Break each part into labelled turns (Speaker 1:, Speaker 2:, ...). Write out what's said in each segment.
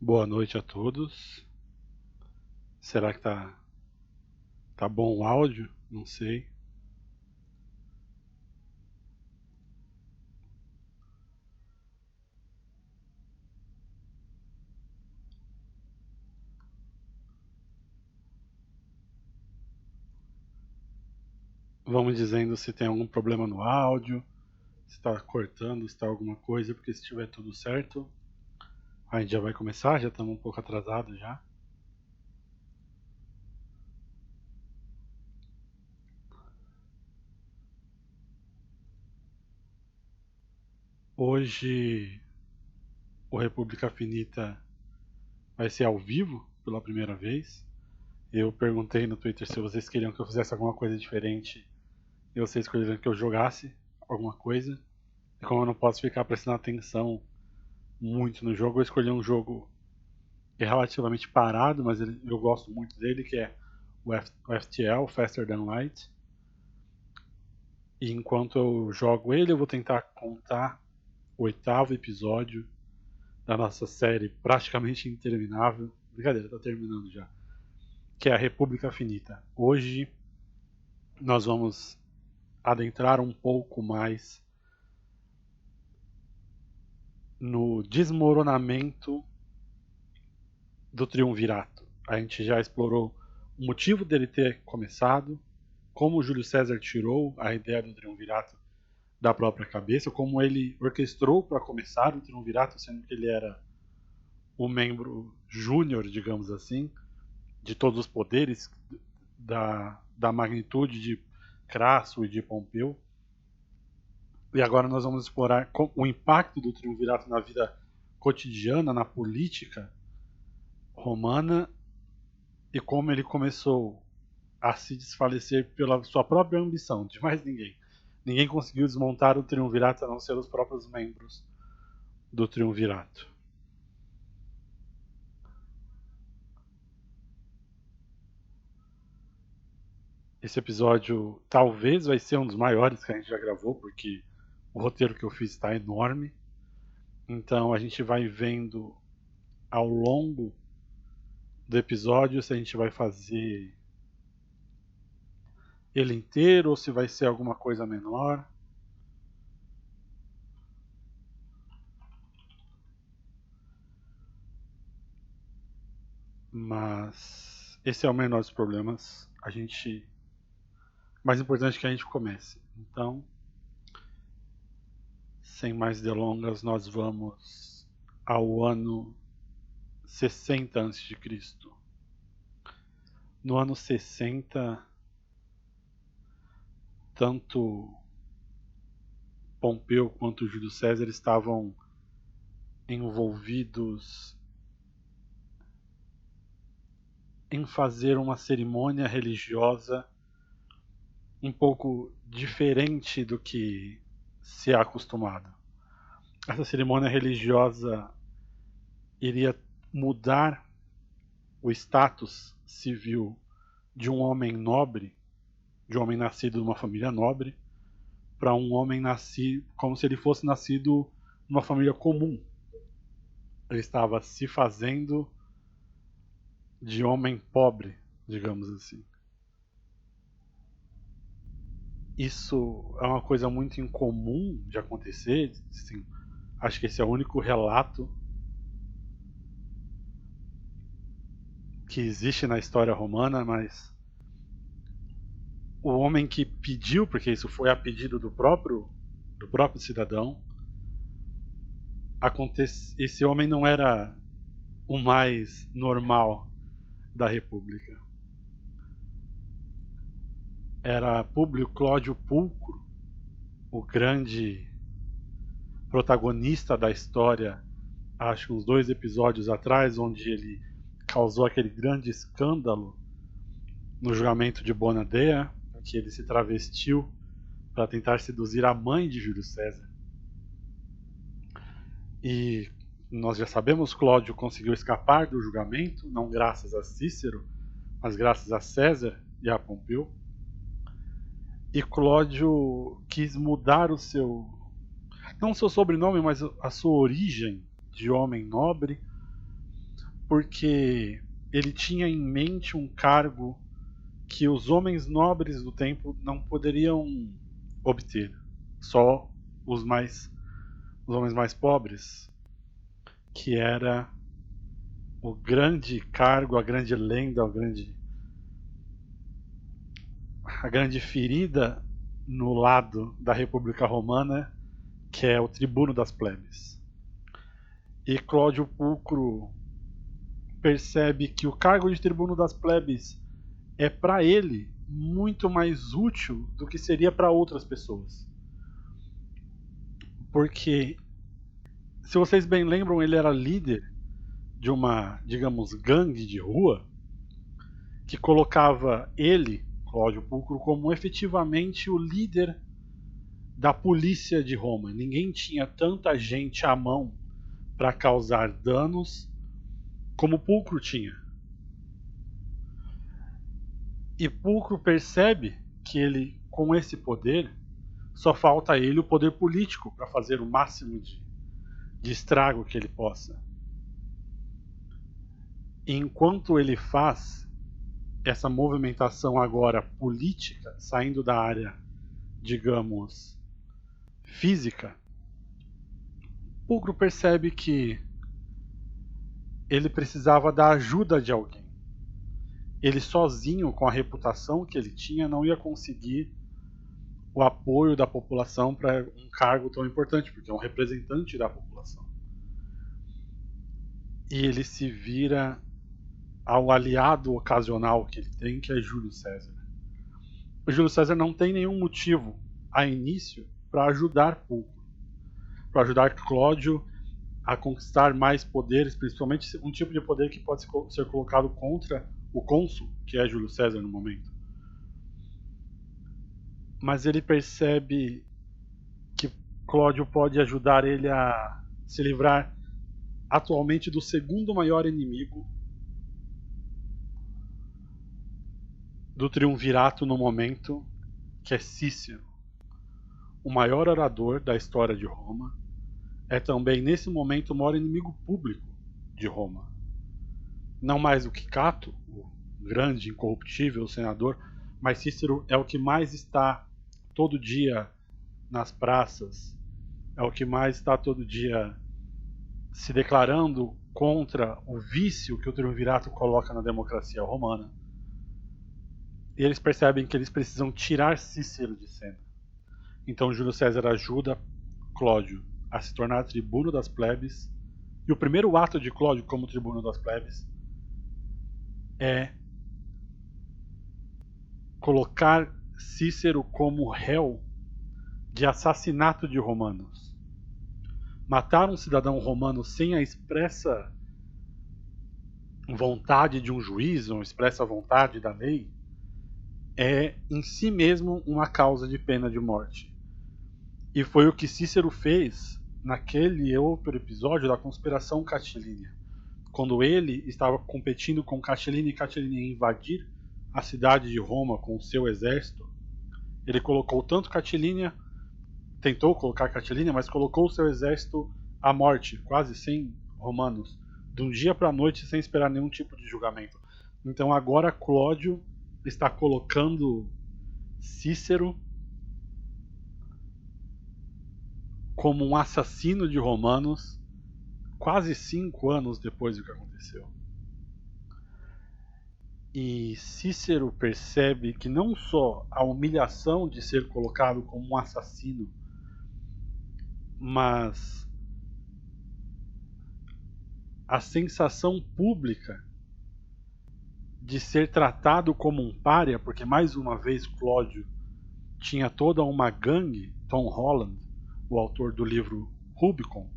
Speaker 1: Boa noite a todos. Será que tá bom o áudio? Não sei. Vamos dizendo se tem algum problema no áudio, se está cortando, se está alguma coisa, porque se estiver tudo certo, a gente já vai começar, já estamos um pouco atrasados já. Hoje o República Finita vai ser ao vivo pela primeira vez. Eu perguntei no Twitter se vocês queriam que eu fizesse alguma coisa diferente e vocês escolheram que eu jogasse alguma coisa. E como eu não posso ficar prestando atenção muito no jogo, eu escolhi um jogo relativamente parado, mas eu gosto muito dele, que é o FTL, Faster Than Light. E enquanto eu jogo ele, eu vou tentar contar o 8º episódio da nossa série praticamente interminável. Brincadeira, tá terminando já. Que é a República Finita. Hoje nós vamos adentrar um pouco mais no desmoronamento do Triunvirato. A gente já explorou o motivo dele ter começado, como o Júlio César tirou a ideia do Triunvirato da própria cabeça, como ele orquestrou para começar o Triunvirato, sendo que ele era o membro júnior, digamos assim, de todos os poderes, da magnitude de Crasso e de Pompeu. E agora nós vamos explorar o impacto do Triunvirato na vida cotidiana, na política romana, e como ele começou a se desfalecer pela sua própria ambição, de mais ninguém. Ninguém conseguiu desmontar o Triunvirato a não ser os próprios membros do Triunvirato. Esse episódio talvez vai ser um dos maiores que a gente já gravou, porque o roteiro que eu fiz está enorme. Então a gente vai vendo ao longo do episódio se a gente vai fazer ele inteiro ou se vai ser alguma coisa menor. Mas esse é o menor dos problemas. Mais importante é que a gente comece. Então, sem mais delongas, nós vamos ao ano 60 a.C. No ano 60, tanto Pompeu quanto Júlio César estavam envolvidos em fazer uma cerimônia religiosa um pouco diferente do que se é acostumado. Essa cerimônia religiosa iria mudar o status civil de um homem nobre, de um homem nascido numa família nobre, para um homem nascido como se ele fosse nascido numa família comum. Ele estava se fazendo de homem pobre, digamos assim. Isso é uma coisa muito incomum de acontecer. Assim, acho que esse é o único relato que existe na história romana, mas o homem que pediu, porque isso foi a pedido do próprio cidadão, esse homem não era o mais normal da República. Era Públio Cláudio Pulcro, o grande protagonista da história, acho que uns 2 episódios atrás, onde ele causou aquele grande escândalo no julgamento de Bonadea, que ele se travestiu para tentar seduzir a mãe de Júlio César. E nós já sabemos, Cláudio conseguiu escapar do julgamento, não graças a Cícero, mas graças a César e a Pompeu. E Cláudio quis mudar não o seu sobrenome, mas a sua origem de homem nobre, porque ele tinha em mente um cargo que os homens nobres do tempo não poderiam obter, só os homens mais pobres, que era o grande cargo, a grande lenda, a grande ferida no lado da República Romana, que é o tribuno das plebes. E Cláudio Pulcro percebe que o cargo de tribuno das plebes é para ele muito mais útil do que seria para outras pessoas. Porque, se vocês bem lembram, ele era líder de uma, digamos, gangue de rua que colocava ele, Cláudio Pulcro, como efetivamente o líder da polícia de Roma. Ninguém tinha tanta gente à mão para causar danos como Pulcro tinha. E Pulcro percebe que ele, com esse poder, só falta a ele o poder político para fazer o máximo de estrago que ele possa. E enquanto ele faz essa movimentação agora política, saindo da área, digamos, física, Pulcro percebe que ele precisava da ajuda de alguém. Ele sozinho, com a reputação que ele tinha, não ia conseguir o apoio da população para um cargo tão importante, porque é um representante da população. E ele se vira ao aliado ocasional que ele tem, que é Júlio César. O Júlio César não tem nenhum motivo, a início, para ajudar Pulcro, para ajudar Cláudio a conquistar mais poderes, principalmente um tipo de poder que pode ser colocado contra o cônsul, que é Júlio César no momento. Mas ele percebe que Cláudio pode ajudar ele a se livrar atualmente do segundo maior inimigo do triunvirato no momento, que é Cícero. O maior orador da história de Roma, é também nesse momento o maior inimigo público de Roma. Não mais do que Cato, o grande, incorruptível senador, mas Cícero é o que mais está todo dia nas praças, é o que mais está todo dia se declarando contra o vício que o triunvirato coloca na democracia romana. E eles percebem que eles precisam tirar Cícero de cena. Então Júlio César ajuda Cláudio a se tornar tribuno das plebes, e o primeiro ato de Cláudio como tribuno das plebes é colocar Cícero como réu de assassinato de romanos. Matar um cidadão romano sem a expressa vontade de um juiz, ou expressa vontade da lei, é em si mesmo uma causa de pena de morte. E foi o que Cícero fez naquele outro episódio da conspiração catilínea, quando ele estava competindo com Catilina e Catilina em invadir a cidade de Roma com o seu exército. Ele colocou tanto Catilina, tentou colocar Catilina, mas colocou o seu exército à morte, quase 100 romanos, de um dia para a noite sem esperar nenhum tipo de julgamento. Então agora Cláudio está colocando Cícero como um assassino de romanos quase 5 anos depois do que aconteceu. E Cícero percebe que não só a humilhação de ser colocado como um assassino, mas a sensação pública de ser tratado como um pária, porque mais uma vez Cláudio tinha toda uma gangue. Tom Holland, o autor do livro Rubicon,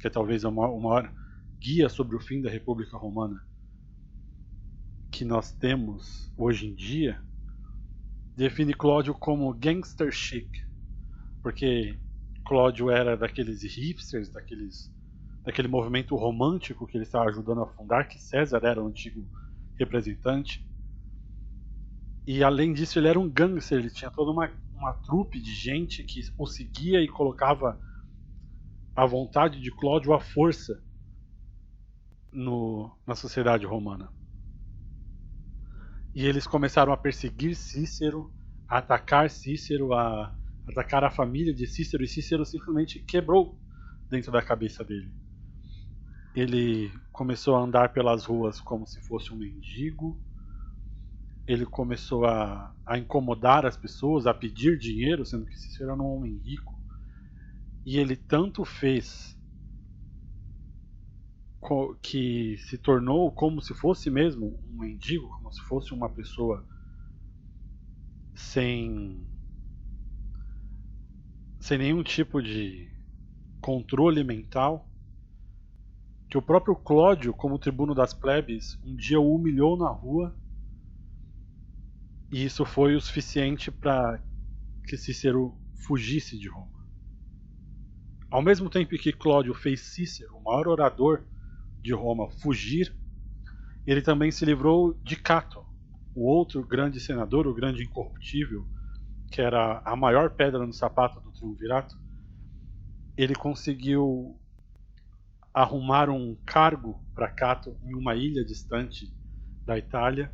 Speaker 1: que é talvez o maior guia sobre o fim da República Romana que nós temos hoje em dia, define Cláudio como gangster chic, porque Cláudio era daqueles hipsters, daquele movimento romântico que ele estava ajudando a fundar, que César era o antigo representante. E além disso ele era um gangster, ele tinha toda uma trupe de gente que o seguia e colocava a vontade de Cláudio à força na sociedade romana. E eles começaram a perseguir Cícero, a atacar Cícero, a atacar a família de Cícero, e Cícero simplesmente quebrou dentro da cabeça dele. Ele começou a andar pelas ruas como se fosse um mendigo. Ele começou a incomodar as pessoas, a pedir dinheiro, sendo que Cícero era um homem rico. E ele tanto fez que se tornou como se fosse mesmo um mendigo, como se fosse uma pessoa sem nenhum tipo de controle mental, que o próprio Clódio, como tribuno das plebes, um dia o humilhou na rua, e isso foi o suficiente para que Cícero fugisse de Roma. Ao mesmo tempo que Clódio fez Cícero, o maior orador de Roma, fugir, ele também se livrou de Cato, o outro grande senador, o grande incorruptível, que era a maior pedra no sapato do triunvirato. Ele conseguiu arrumar um cargo para Cato em uma ilha distante da Itália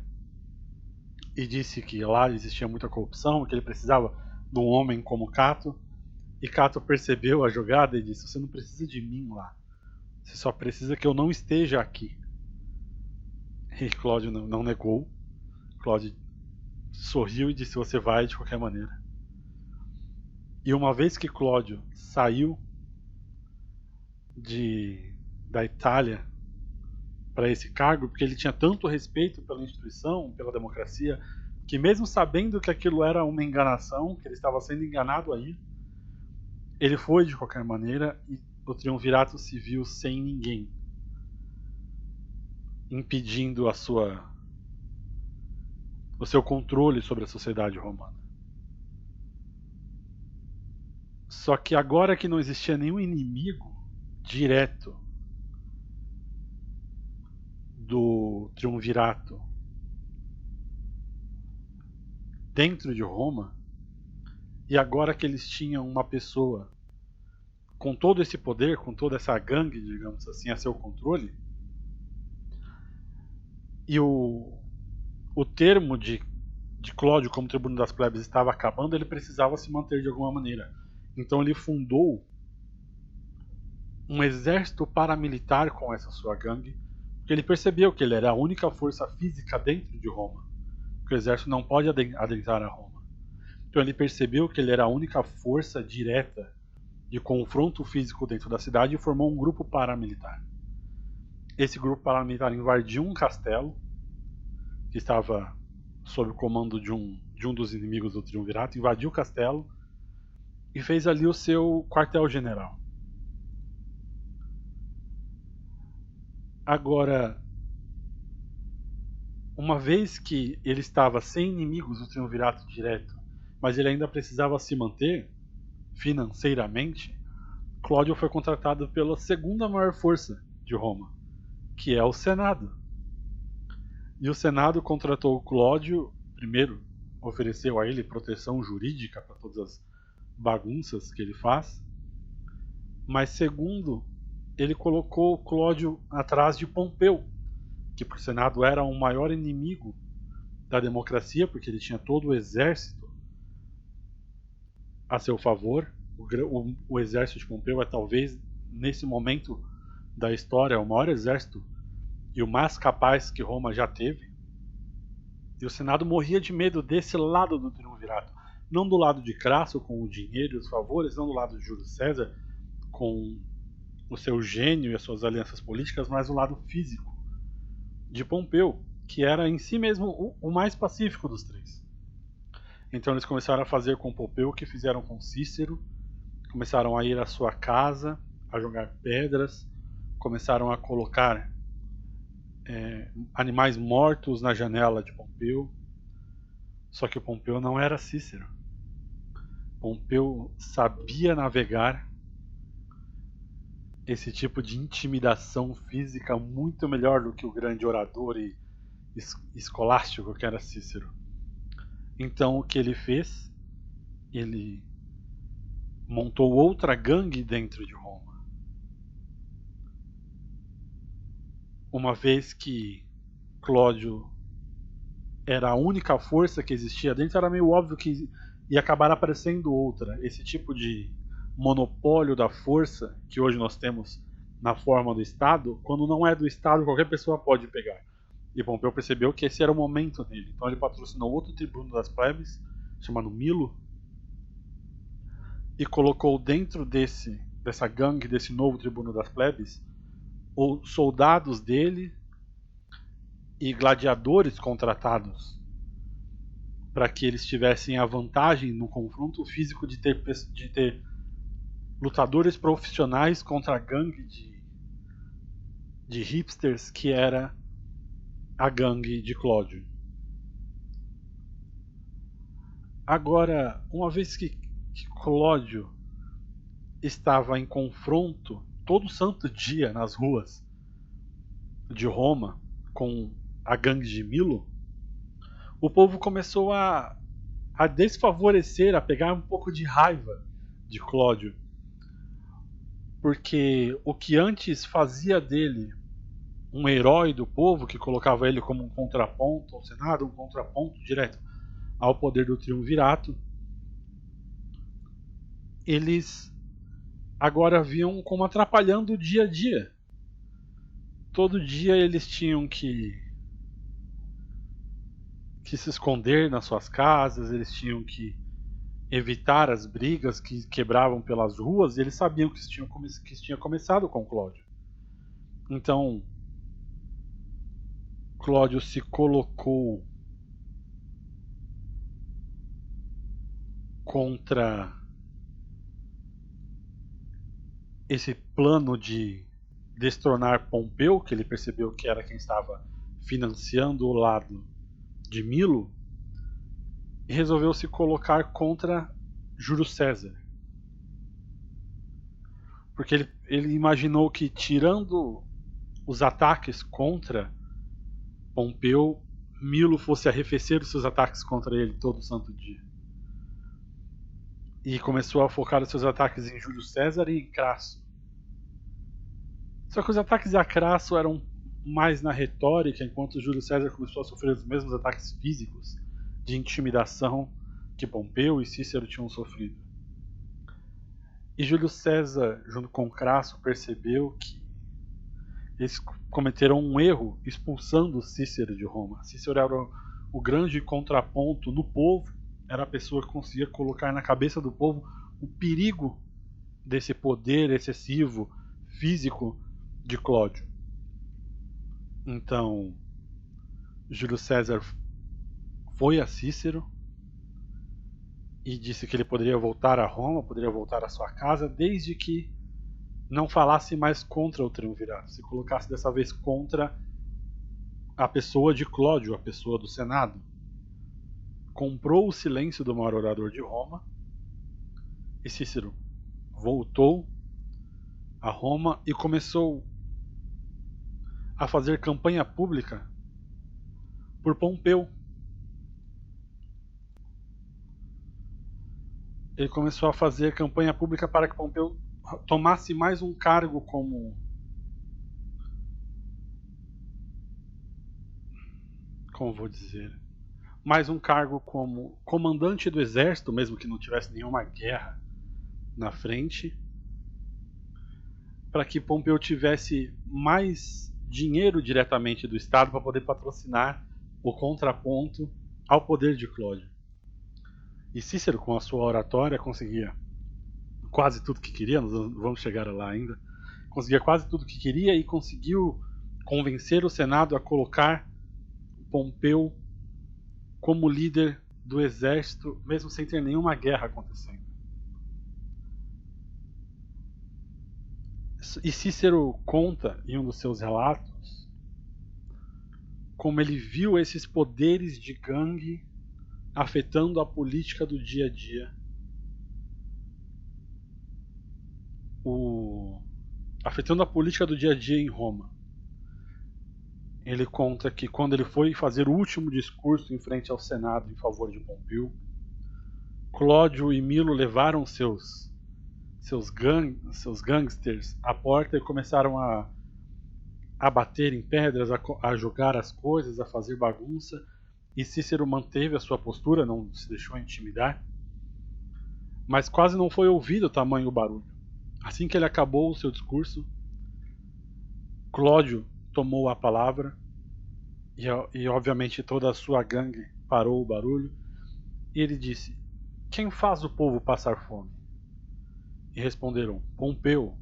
Speaker 1: e disse que lá existia muita corrupção, que ele precisava de um homem como Cato. E Cato percebeu a jogada e disse: você não precisa de mim lá, você só precisa que eu não esteja aqui. E Clódio não negou. Clódio sorriu e disse: você vai de qualquer maneira. E uma vez que Clódio saiu da Itália para esse cargo, porque ele tinha tanto respeito pela instituição, pela democracia, que mesmo sabendo que aquilo era uma enganação, que ele estava sendo enganado aí, ele foi de qualquer maneira, e o triunvirato se viu sem ninguém impedindo o seu controle sobre a sociedade romana. Só que agora que não existia nenhum inimigo direto do triunvirato dentro de Roma, e agora que eles tinham uma pessoa com todo esse poder, com toda essa gangue, digamos assim, a seu controle, e o termo de Clódio como tribuno das plebes estava acabando, ele precisava se manter de alguma maneira. Então ele fundou um exército paramilitar com essa sua gangue, porque ele percebeu que ele era a única força física dentro de Roma, que o exército não pode adentrar a Roma. Então ele percebeu que ele era a única força direta de confronto físico dentro da cidade e formou um grupo paramilitar. Esse grupo paramilitar invadiu um castelo que estava sob o comando de um dos inimigos do triunvirato, invadiu o castelo e fez ali o seu quartel-general. Agora, uma vez que ele estava sem inimigos do triunvirato direto, mas ele ainda precisava se manter financeiramente, Clódio foi contratado pela segunda maior força de Roma, que é o Senado. E o Senado contratou Clódio, primeiro ofereceu a ele proteção jurídica para todas as bagunças que ele faz, mas segundo, ele colocou Clódio atrás de Pompeu, que para o Senado era o maior inimigo da democracia, porque ele tinha todo o exército a seu favor. O exército de Pompeu é talvez, nesse momento da história, o maior exército e o mais capaz que Roma já teve. E o Senado morria de medo desse lado do triunvirato, não do lado de Crasso com o dinheiro e os favores, não do lado de Júlio César com o seu gênio e as suas alianças políticas, mas do lado físico de Pompeu, que era em si mesmo o mais pacífico dos três. Então eles começaram a fazer com Pompeu o que fizeram com Cícero, começaram a ir à sua casa, a jogar pedras, começaram a colocar animais mortos na janela de Pompeu. Só que Pompeu não era Cícero. Pompeu sabia navegar esse tipo de intimidação física muito melhor do que o grande orador e escolástico que era Cícero. Então o que ele fez? Ele montou outra gangue dentro de Roma. uma vez que Cláudio era a única força que existia dentro, era meio óbvio que ia acabar aparecendo outra. Esse tipo de monopólio da força que hoje nós temos na forma do Estado, quando não é do Estado, qualquer pessoa pode pegar. E Pompeu percebeu que esse era o momento dele. Então ele patrocinou outro tribuno das plebes, chamado Milo, e colocou dentro dessa gangue, desse novo tribuno das plebes, os soldados dele e gladiadores contratados para que eles tivessem a vantagem no confronto físico de ter lutadores profissionais contra a gangue de hipsters que era a gangue de Cláudio. Agora, uma vez que Cláudio estava em confronto todo santo dia nas ruas de Roma com a gangue de Milo, o povo começou a desfavorecer, a pegar um pouco de raiva de Cláudio, porque o que antes fazia dele um herói do povo, que colocava ele como um contraponto ao Senado, um contraponto direto ao poder do triunvirato, eles agora viam como atrapalhando o dia a dia. Todo dia eles tinham que se esconder nas suas casas, eles tinham que evitar as brigas que quebravam pelas ruas, e eles sabiam que isso tinha começado com Cláudio. Então, Cláudio se colocou contra esse plano de destronar Pompeu, que ele percebeu que era quem estava financiando o lado de Milo, e resolveu se colocar contra Júlio César. Porque ele imaginou que, tirando os ataques contra Pompeu, Milo fosse arrefecer os seus ataques contra ele todo santo dia. E começou a focar os seus ataques em Júlio César e em Crasso. Só que os ataques a Crasso eram mais na retórica, enquanto Júlio César começou a sofrer os mesmos ataques físicos de intimidação que Pompeu e Cícero tinham sofrido. E Júlio César, junto com Crasso, percebeu que eles cometeram um erro expulsando Cícero de Roma. Cícero era o grande contraponto no povo, era a pessoa que conseguia colocar na cabeça do povo o perigo desse poder excessivo, físico de Cláudio. Então, Júlio César foi a Cícero e disse que ele poderia voltar a Roma, poderia voltar à sua casa, desde que não falasse mais contra o triunvirato, se colocasse dessa vez contra a pessoa de Cláudio, a pessoa do Senado. Comprou o silêncio do maior orador de Roma e Cícero voltou a Roma e começou a fazer campanha pública por Pompeu. Ele começou a fazer campanha pública para que Pompeu tomasse mais um cargo como vou dizer, mais um cargo como comandante do exército, mesmo que não tivesse nenhuma guerra na frente, para que Pompeu tivesse mais dinheiro diretamente do Estado para poder patrocinar o contraponto ao poder de Cláudio. E Cícero, com a sua oratória, conseguia quase tudo que queria, nós vamos chegar lá ainda, conseguia quase tudo que queria e conseguiu convencer o Senado a colocar Pompeu como líder do exército, mesmo sem ter nenhuma guerra acontecendo. E Cícero conta em um dos seus relatos como ele viu esses poderes de gangue afetando a política do dia a dia, afetando a política do dia a dia em Roma. Ele conta que quando ele foi fazer o último discurso em frente ao Senado em favor de Pompeu, Cláudio e Milo levaram seus gangsters à porta e começaram a a bater em pedras, a jogar as coisas, a fazer bagunça, e Cícero manteve a sua postura, não se deixou intimidar, mas quase não foi ouvido tamanho barulho. Assim que ele acabou o seu discurso, Clódio tomou a palavra e obviamente toda a sua gangue parou o barulho e ele disse: quem faz o povo passar fome? E responderam: Pompeu.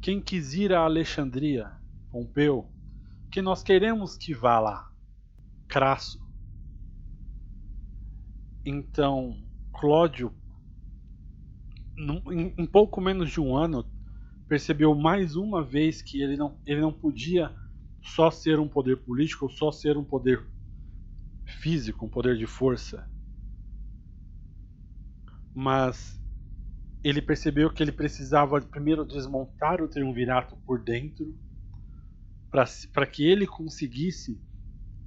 Speaker 1: Quem quis ir a Alexandria? Pompeu. Que nós queremos que vá lá? Crasso. Então Clódio, em pouco menos de um ano, percebeu mais uma vez que ele não podia só ser um poder político ou só ser um poder físico, um poder de força, mas ele percebeu que ele precisava primeiro desmontar o triunvirato por dentro para que ele conseguisse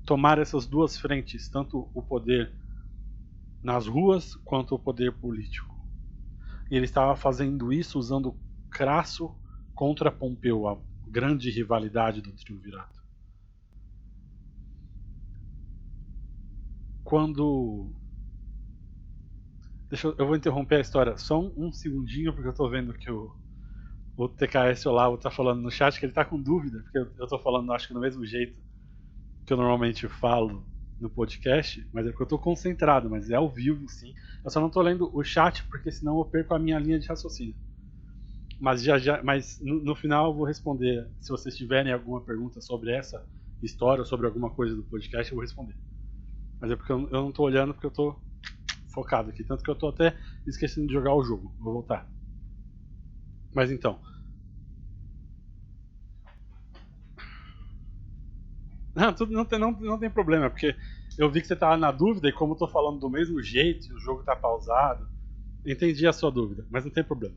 Speaker 1: tomar essas duas frentes, tanto o poder nas ruas quanto o poder político. E ele estava fazendo isso usando Crasso contra Pompeu, a grande rivalidade do triunvirato. Quando... eu vou interromper a história só um segundinho, porque eu estou vendo que o TKS Olavo está falando no chat que ele está com dúvida, porque eu estou falando, acho que do mesmo jeito que eu normalmente falo no podcast, mas é porque eu estou concentrado, mas é ao vivo, sim. Eu só não estou lendo o chat, porque senão eu perco a minha linha de raciocínio. Mas mas no final eu vou responder. Se vocês tiverem alguma pergunta sobre essa história, ou sobre alguma coisa do podcast, eu vou responder. Mas é porque eu não estou olhando, porque eu estou focado aqui. Tanto que eu estou até esquecendo de jogar o jogo. Vou voltar. Mas então... Não tem problema, porque eu vi que você estava na dúvida e como eu tô falando do mesmo jeito e o jogo tá pausado, entendi a sua dúvida, mas não tem problema.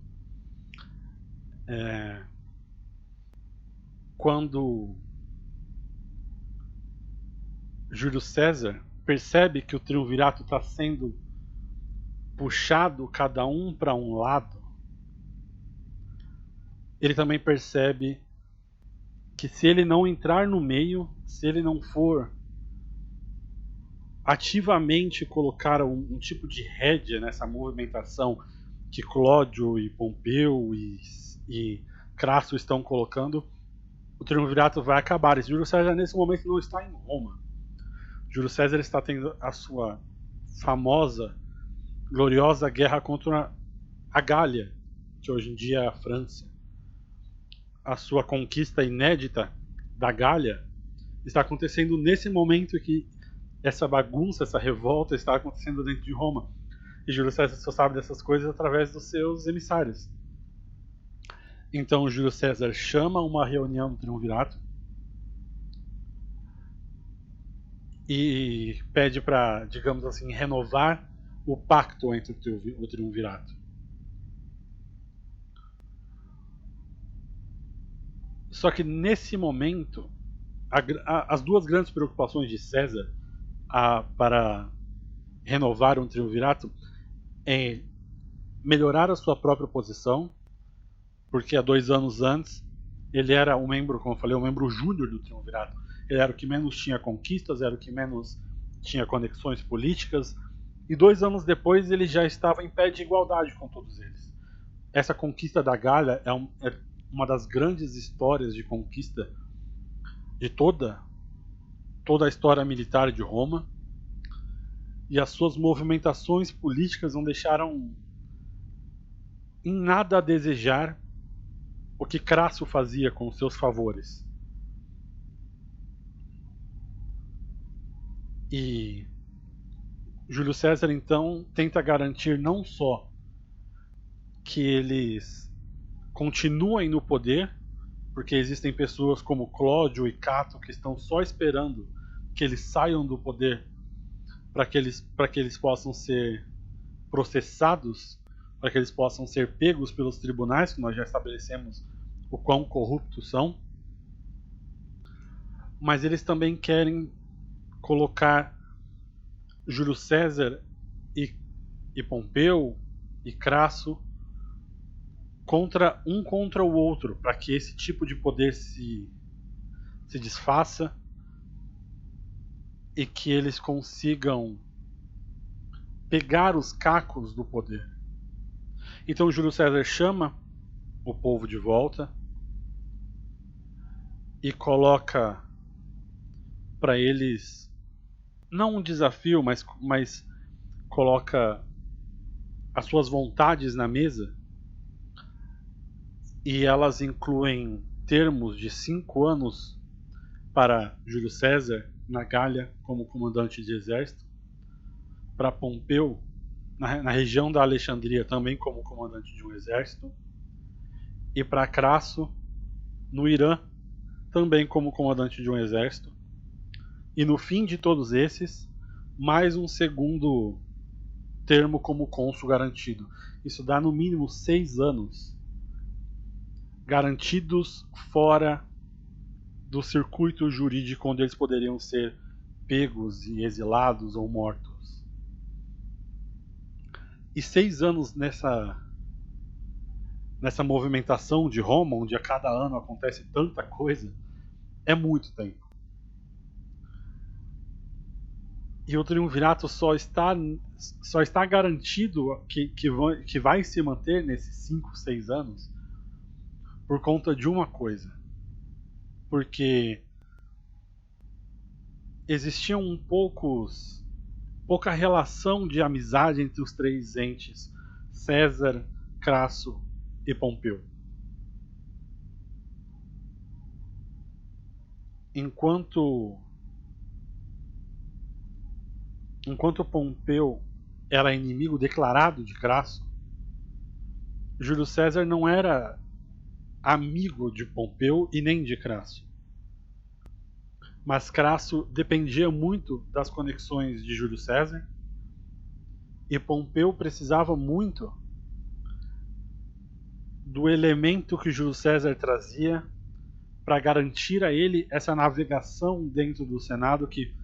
Speaker 1: Quando Júlio César percebe que o triunvirato está sendo puxado cada um para um lado, ele também percebe que se ele não entrar no meio, se ele não for ativamente colocar um tipo de rédea nessa movimentação que Clódio e Pompeu e Crasso estão colocando, o triunvirato vai acabar. E Júlio César nesse momento não está em Roma. Júlio César está tendo a sua famosa, gloriosa guerra contra a Gália, que hoje em dia é a França. A sua conquista inédita da Gália está acontecendo nesse momento que essa bagunça, essa revolta está acontecendo dentro de Roma. E Júlio César só sabe dessas coisas através dos seus emissários. Então Júlio César chama uma reunião do triunvirato e pede para, digamos assim, renovar o pacto entre o triunvirato. Só que nesse momento, as duas grandes preocupações de César para renovar um triunvirato é melhorar a sua própria posição, porque há 2 anos antes ele era um membro, como eu falei, um membro júnior do triunvirato. Ele era o que menos tinha conquistas, era o que menos tinha conexões políticas, e 2 anos depois ele já estava em pé de igualdade com todos eles. Essa conquista da Gália é uma das grandes histórias de conquista de toda a história militar de Roma, e as suas movimentações políticas não deixaram em nada a desejar o que Crasso fazia com seus favores. E Júlio César então tenta garantir não só que eles continuem no poder, porque existem pessoas como Clódio e Cato que estão só esperando que eles saiam do poder para que eles possam ser processados, para que eles possam ser pegos pelos tribunais, que nós já estabelecemos o quão corruptos são. Mas eles também querem colocar Júlio César e Pompeu e Crasso contra o outro, para que esse tipo de poder se se desfaça e que eles consigam pegar os cacos do poder. Então Júlio César chama o povo de volta e coloca para eles não um desafio, mas coloca as suas vontades na mesa, e elas incluem termos de 5 anos para Júlio César na Gália como comandante de exército, para Pompeu na região da Alexandria também como comandante de um exército, e para Crasso no Irã também como comandante de um exército, e no fim de todos esses mais um segundo termo como cônsul garantido. Isso dá no mínimo 6 anos garantidos fora do circuito jurídico onde eles poderiam ser pegos e exilados ou mortos. E 6 anos nessa movimentação de Roma, onde a cada ano acontece tanta coisa, é muito tempo. E o triunvirato só está garantido que vai se manter nesses 5, 6 anos por conta de uma coisa. Porque existia pouca relação de amizade entre os 3 entes, César, Crasso e Pompeu. Enquanto Pompeu era inimigo declarado de Crasso, Júlio César não era amigo de Pompeu e nem de Crasso. Mas Crasso dependia muito das conexões de Júlio César, e Pompeu precisava muito do elemento que Júlio César trazia para garantir a ele essa navegação dentro do Senado que,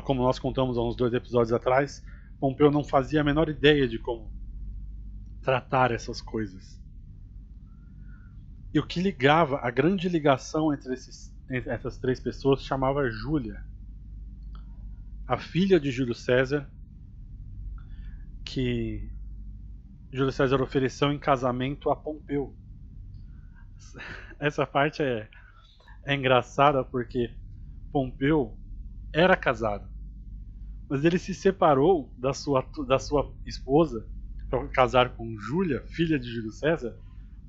Speaker 1: como nós contamos há uns 2 episódios atrás, Pompeu não fazia a menor ideia de como tratar essas coisas. E o que ligava, a grande ligação entre essas 3 pessoas, chamava Júlia, a filha de Júlio César, que Júlio César ofereceu em casamento a Pompeu. Essa parte é engraçada porque Pompeu era casado, mas ele se separou da sua esposa para casar com Júlia, filha de Júlio César,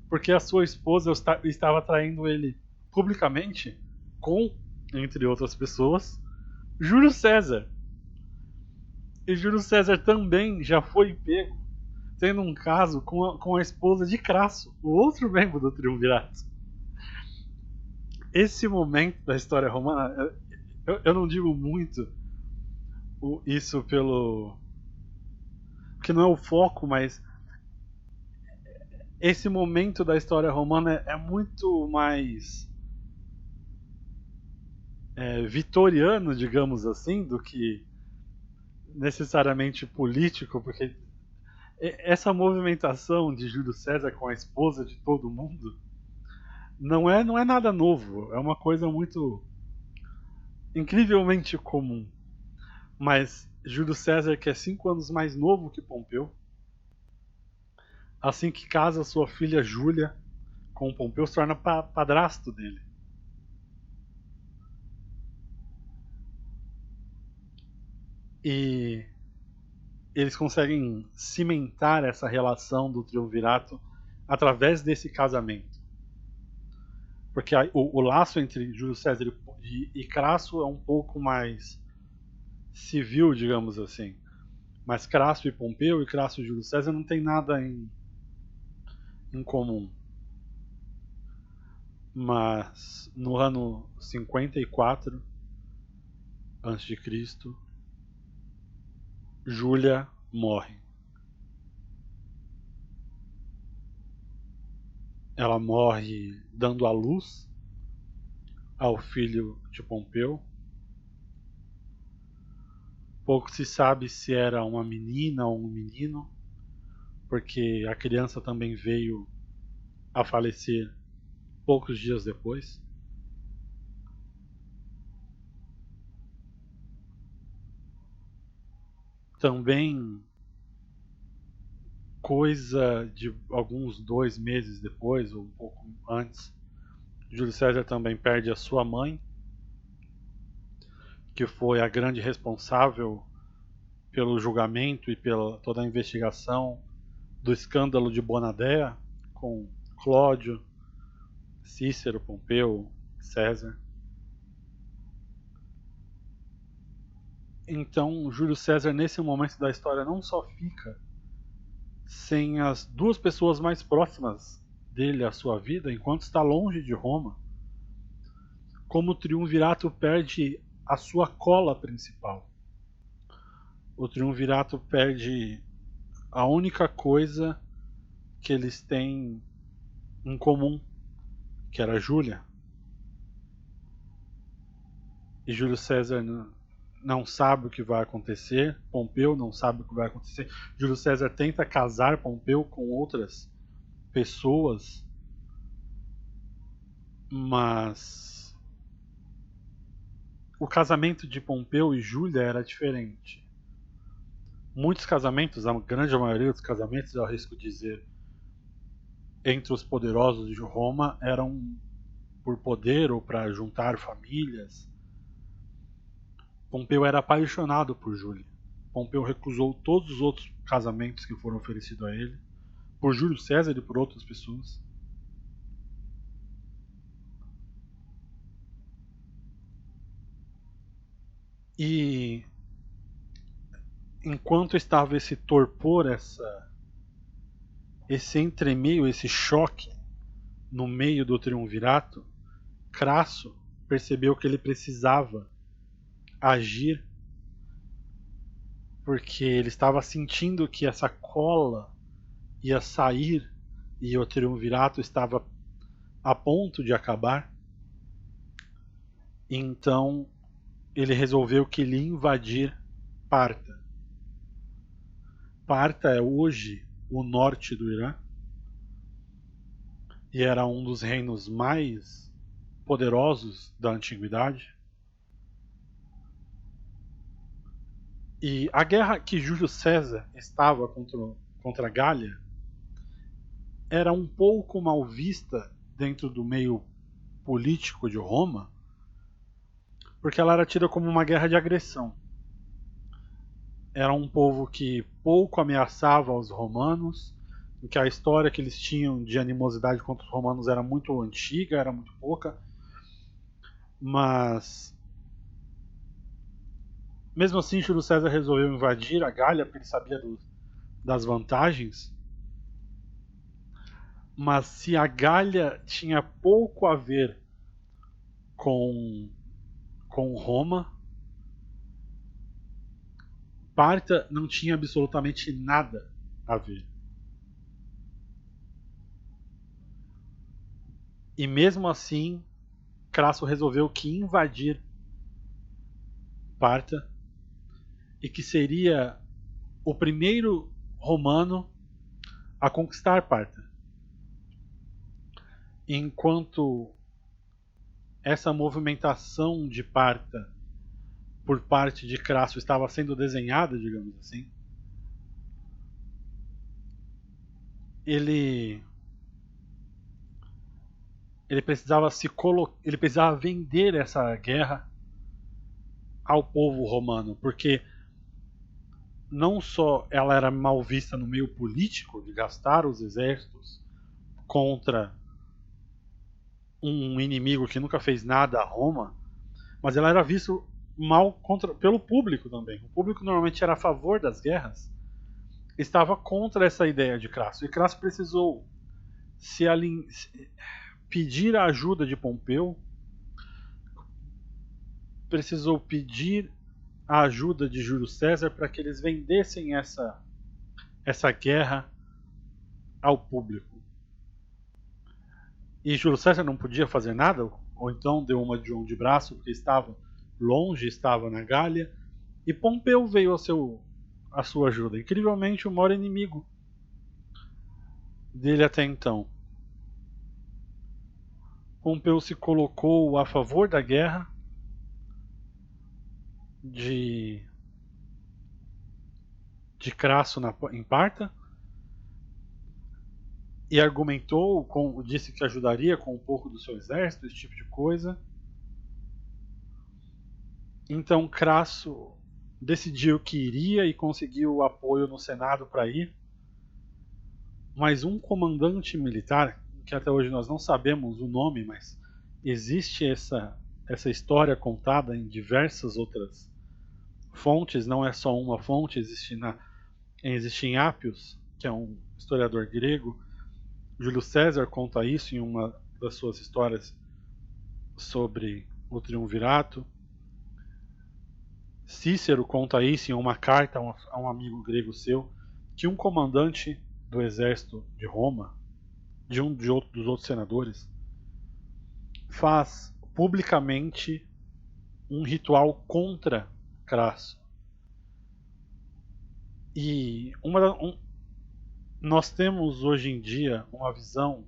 Speaker 1: porque a sua esposa estava traindo ele publicamente com, entre outras pessoas, Júlio César. E Júlio César também já foi pego tendo um caso com a esposa de Crasso, o outro membro do triunvirato. Esse momento da história romana, eu não digo muito isso porque não é o foco, mas esse momento da história romana é muito mais vitoriano, digamos assim, do que necessariamente político, porque essa movimentação de Júlio César com a esposa de todo mundo não é nada novo, é uma coisa muito incrivelmente comum. Mas Júlio César, que é 5 anos mais novo que Pompeu, assim que casa sua filha Júlia com Pompeu, se torna padrasto dele. E eles conseguem cimentar essa relação do triunvirato através desse casamento. Porque o laço entre Júlio César e Crasso é um pouco mais civil, digamos assim. Mas Crasso e Pompeu e Crasso e Júlio César não tem nada em comum. Mas no ano 54 a.C., Júlia morre. Ela morre dando à luz ao filho de Pompeu. Pouco se sabe se era uma menina ou um menino, porque a criança também veio a falecer poucos dias depois. Também, coisa de alguns 2 meses depois, ou um pouco antes, Júlio César também perde a sua mãe, que foi a grande responsável pelo julgamento e pela toda a investigação do escândalo de Bonadea, com Cláudio, Cícero, Pompeu, César. Então, Júlio César, nesse momento da história, não só fica sem as duas pessoas mais próximas dele à sua vida, enquanto está longe de Roma, como o triunvirato perde a sua cola principal. O triunvirato perde a única coisa que eles têm em comum, que era Júlia. E Júlio César não sabe o que vai acontecer, Pompeu não sabe o que vai acontecer. Júlio César tenta casar Pompeu com outras pessoas, mas o casamento de Pompeu e Júlia era diferente. Muitos casamentos, a grande maioria dos casamentos, eu arrisco dizer, entre os poderosos de Roma eram por poder ou para juntar famílias. Pompeu era apaixonado por Júlia. Pompeu recusou todos os outros casamentos que foram oferecidos a ele, por Júlio César e por outras pessoas. E enquanto estava esse torpor, esse entremeio, esse choque no meio do triunvirato, Crasso percebeu que ele precisava agir, porque ele estava sentindo que essa cola ia sair e o triunvirato estava a ponto de acabar. Então ele resolveu que ele ia invadir Parta. Parta é hoje o norte do Irã e era um dos reinos mais poderosos da antiguidade. E a guerra que Júlio César estava contra a Gália era um pouco mal vista dentro do meio político de Roma, porque ela era tida como uma guerra de agressão. Era um povo que pouco ameaçava os romanos, em que a história que eles tinham de animosidade contra os romanos era muito antiga, era muito pouca, mas mesmo assim Júlio César resolveu invadir a Gália porque ele sabia das vantagens. Mas se a Gália tinha pouco a ver com Roma, Parta não tinha absolutamente nada a ver. E mesmo assim, Crasso resolveu que invadir Parta e que seria o primeiro romano a conquistar Parta. Enquanto essa movimentação de Parta por parte de Crasso estava sendo desenhada, digamos assim, ele precisava ele precisava vender essa guerra ao povo romano, porque não só ela era mal vista no meio político, de gastar os exércitos contra um inimigo que nunca fez nada a Roma, mas ela era vista mal pelo público também. O público normalmente era a favor das guerras, estava contra essa ideia de Crasso. E Crasso precisou pedir a ajuda de Pompeu, precisou pedir a ajuda de Júlio César para que eles vendessem essa guerra ao público. E Júlio César não podia fazer nada, ou então deu uma de João de braço, porque estava longe, estava na Gália, e Pompeu veio à sua ajuda. Incrivelmente, o maior inimigo dele até então. Pompeu se colocou a favor da guerra, de de Crasso em Parta, e argumentou, disse que ajudaria com um pouco do seu exército, esse tipo de coisa. Então Crasso decidiu que iria e conseguiu o apoio no Senado para ir, mas um comandante militar, que até hoje nós não sabemos o nome, mas existe essa história contada em diversas outras fontes, não é só uma fonte, existe em Ápios, que é um historiador grego. Júlio César conta isso em uma das suas histórias sobre o triunvirato. Cícero conta isso em uma carta a um amigo grego seu, que um comandante do exército de Roma, dos outros senadores, faz publicamente um ritual contra Crasso. E nós temos hoje em dia uma visão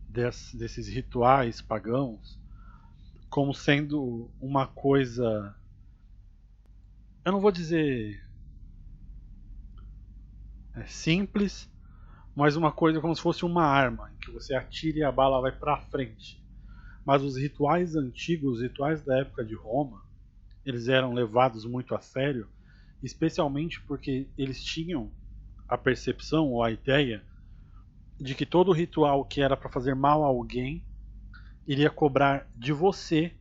Speaker 1: desses rituais pagãos como sendo uma coisa, eu não vou dizer simples, mas uma coisa como se fosse uma arma, em que você atira e a bala vai para frente. Mas os rituais antigos, os rituais da época de Roma, eles eram levados muito a sério, especialmente porque eles tinham a percepção ou a ideia de que todo ritual que era para fazer mal a alguém iria cobrar de você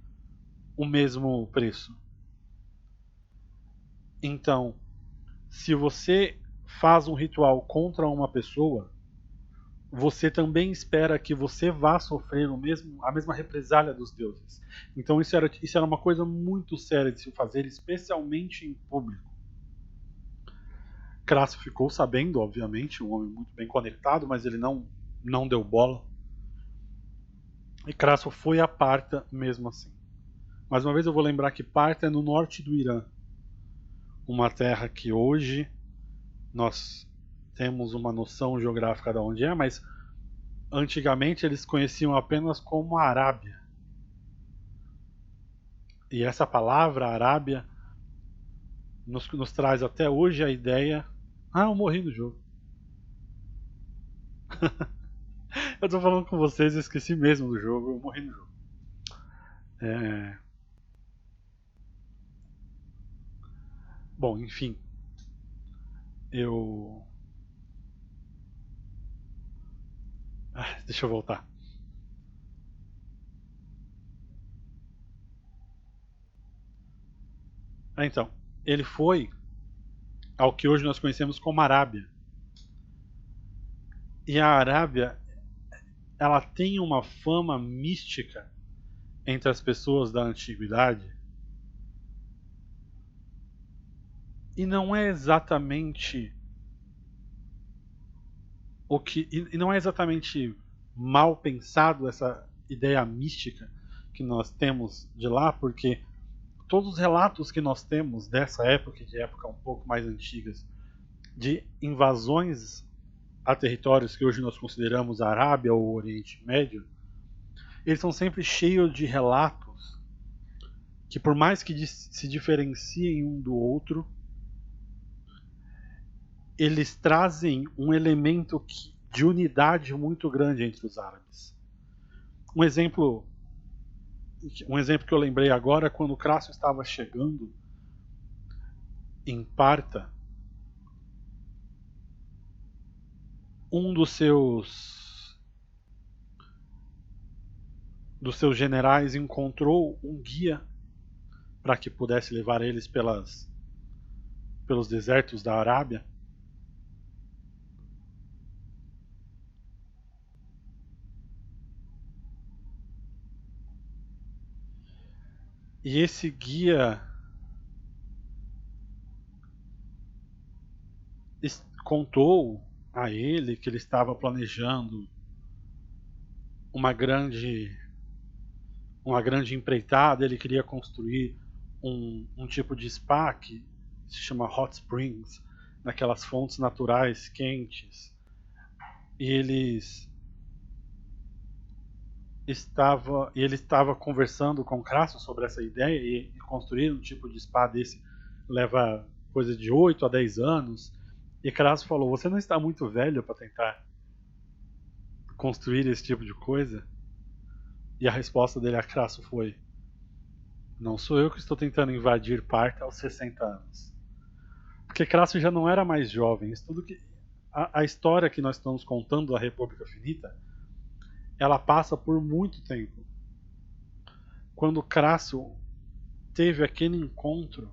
Speaker 1: o mesmo preço. Então, se você faz um ritual contra uma pessoa, você também espera que você vá sofrer a mesma represália dos deuses. Então isso era uma coisa muito séria de se fazer, especialmente em público. Crasso ficou sabendo, obviamente, um homem muito bem conectado, mas ele não deu bola. E Crasso foi a Parta mesmo assim. Mais uma vez eu vou lembrar que Parta é no norte do Irã, uma terra que hoje nós temos uma noção geográfica de onde é, mas antigamente eles conheciam apenas como Arábia. E essa palavra, Arábia, nos traz até hoje a ideia... Ah, eu morri no jogo. Eu tô falando com vocês e esqueci mesmo do jogo, eu morri no jogo. Bom, enfim. Deixa eu voltar. Então, ele foi ao que hoje nós conhecemos como Arábia. E a Arábia, ela tem uma fama mística entre as pessoas da antiguidade. E não é exatamente e não é exatamente mal pensado essa ideia mística que nós temos de lá, porque todos os relatos que nós temos dessa época, de época um pouco mais antigas, de invasões a territórios que hoje nós consideramos a Arábia ou o Oriente Médio, eles são sempre cheios de relatos que, por mais que se diferenciem um do outro, eles trazem um elemento de unidade muito grande entre os árabes. Um exemplo que eu lembrei agora, quando Crasso estava chegando em Parta, um dos seus generais encontrou um guia para que pudesse levar eles pelos desertos da Arábia. E esse guia contou a ele que ele estava planejando uma grande empreitada. Ele queria construir um tipo de spa que se chama hot springs, naquelas fontes naturais quentes. E ele estava conversando com Crasso sobre essa ideia, e construir um tipo de spa desse leva coisa de 8 a 10 anos, e Crasso falou: você não está muito velho para tentar construir esse tipo de coisa? E a resposta dele a Crasso foi: não sou eu que estou tentando invadir Parta aos 60 anos. Porque Crasso já não era mais jovem. Isso tudo que a história que nós estamos contando da República Finita, ela passa por muito tempo. Quando Crasso teve aquele encontro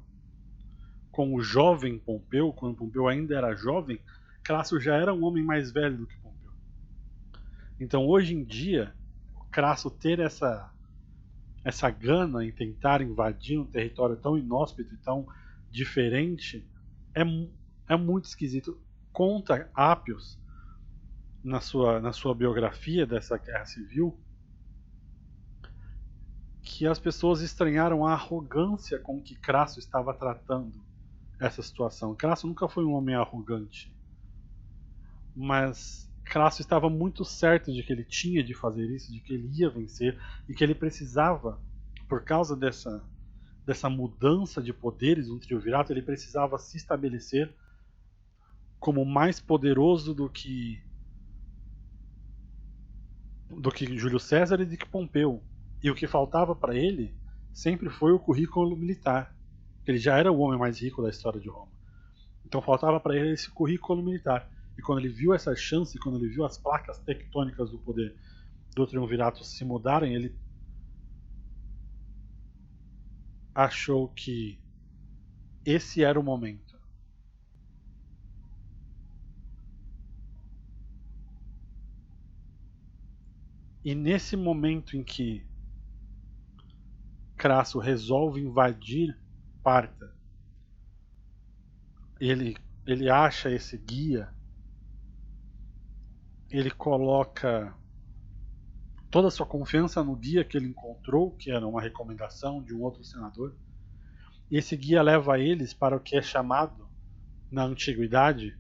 Speaker 1: com o jovem Pompeu, quando Pompeu ainda era jovem, Crasso já era um homem mais velho do que Pompeu. Então hoje em dia, Crasso ter essa gana em tentar invadir um território tão inóspito e tão diferente é muito esquisito. Conta Appius na sua biografia dessa guerra civil que as pessoas estranharam a arrogância com que Crasso estava tratando essa situação. Crasso nunca foi um homem arrogante, mas Crasso estava muito certo de que ele tinha de fazer isso, de que ele ia vencer e que ele precisava, por causa dessa mudança de poderes no triunvirato, ele precisava se estabelecer como mais poderoso do que Júlio César e do que Pompeu. E o que faltava para ele sempre foi o currículo militar. Ele já era o homem mais rico da história de Roma. Então faltava para ele esse currículo militar. E quando ele viu essa chance, quando ele viu as placas tectônicas do poder do triunvirato se mudarem, ele achou que esse era o momento. E nesse momento em que Crasso resolve invadir Parta, ele acha esse guia, ele coloca toda a sua confiança no guia que ele encontrou, que era uma recomendação de um outro senador, e esse guia leva eles para o que é chamado, na antiguidade,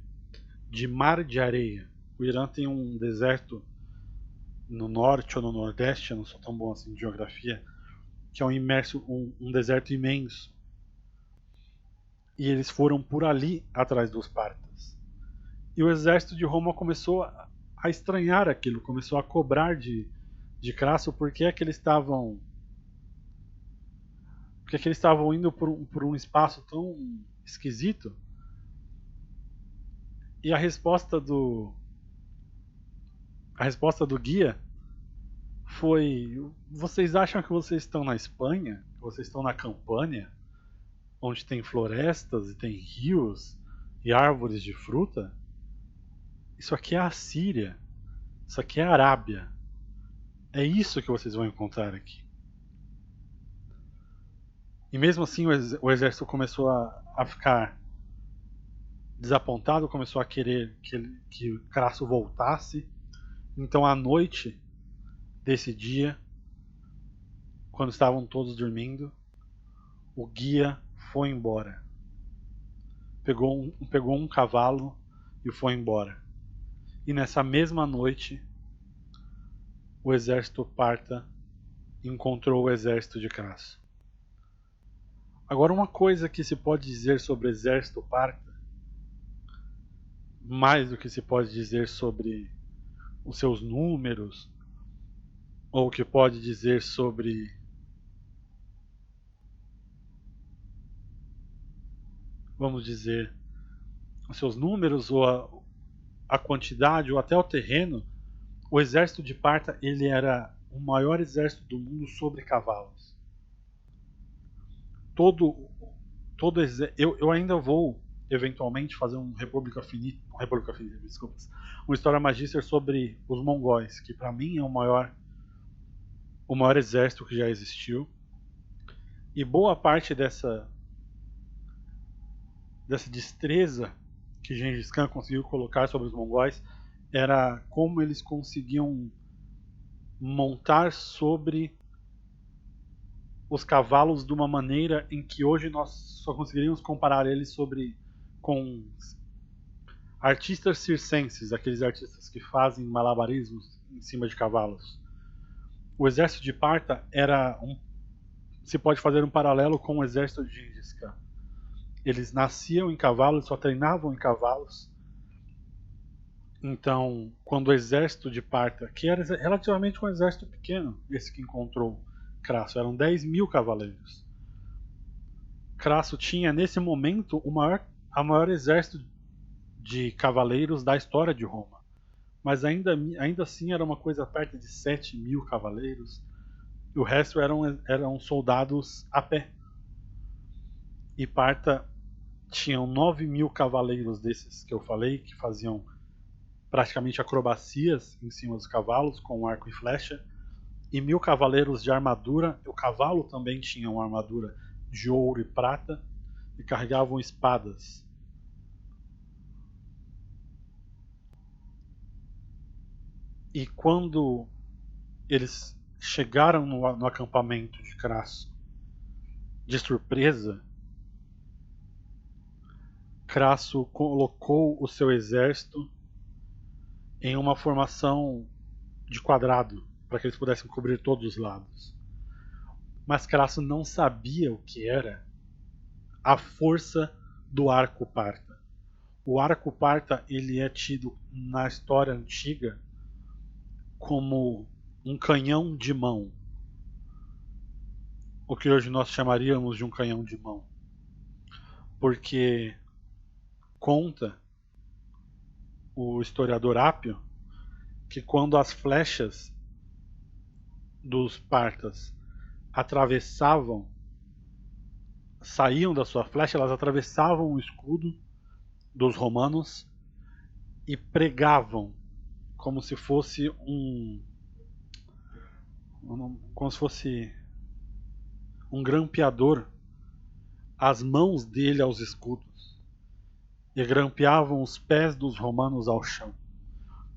Speaker 1: de Mar de Areia. O Irã tem um deserto no norte ou no nordeste, eu não sou tão bom assim de geografia, que é um deserto imenso. E eles foram por ali atrás dos partas. E o exército de Roma começou a estranhar aquilo, começou a cobrar de Crasso porque é que eles estavam indo por um espaço tão esquisito. E a resposta do guia foi: vocês acham que vocês estão na Espanha? Que vocês estão na Campânia? Onde tem florestas e tem rios e árvores de fruta? Isso aqui é a Síria. Isso aqui é a Arábia. É isso que vocês vão encontrar aqui. E mesmo assim o exército começou a ficar desapontado, começou a querer que Crasso voltasse. Então à noite desse dia, quando estavam todos dormindo, o guia foi embora. Pegou um cavalo e foi embora. E nessa mesma noite, o exército parta encontrou o exército de Crasso. Agora, uma coisa que se pode dizer sobre o exército parta, mais do que se pode dizer sobre os seus números, ou o que pode dizer sobre vamos dizer os seus números ou a quantidade ou até o terreno, o exército de Parta ele era o maior exército do mundo sobre cavalos. Eu ainda vou eventualmente fazer uma História Magister sobre os mongóis, que para mim é o maior exército que já existiu. E boa parte dessa destreza que Gengis Khan conseguiu colocar sobre os mongóis era como eles conseguiam montar sobre os cavalos de uma maneira em que hoje nós só conseguiríamos comparar eles com artistas circenses, aqueles artistas que fazem malabarismos em cima de cavalos. O exército de Parta se pode fazer um paralelo com o exército de Gengis Khan. Eles nasciam em cavalos, só treinavam em cavalos. Então, quando o exército de Parta, que era relativamente um exército pequeno, esse que encontrou Crasso, eram 10 mil cavaleiros. Crasso tinha, nesse momento, a maior exército de cavaleiros da história de Roma. Mas ainda assim era uma coisa perto de 7 mil cavaleiros. O resto eram soldados a pé. E Parta tinham 9 mil cavaleiros desses que eu falei, que faziam praticamente acrobacias em cima dos cavalos, com arco e flecha, e 1000 cavaleiros de armadura. O cavalo também tinha uma armadura de ouro e prata, e carregavam espadas. E quando eles chegaram no acampamento de Crasso, de surpresa, Crasso colocou o seu exército em uma formação de quadrado, para que eles pudessem cobrir todos os lados. Mas Crasso não sabia o que era a força do arco parta. O arco parta ele é tido na história antiga como um canhão de mão, o que hoje nós chamaríamos de um canhão de mão, porque conta o historiador Ápio que quando as flechas dos partas atravessavam, saíam da sua flecha, elas atravessavam o escudo dos romanos e pregavam como se fosse um grampeador as mãos dele aos escudos e grampeavam os pés dos romanos ao chão.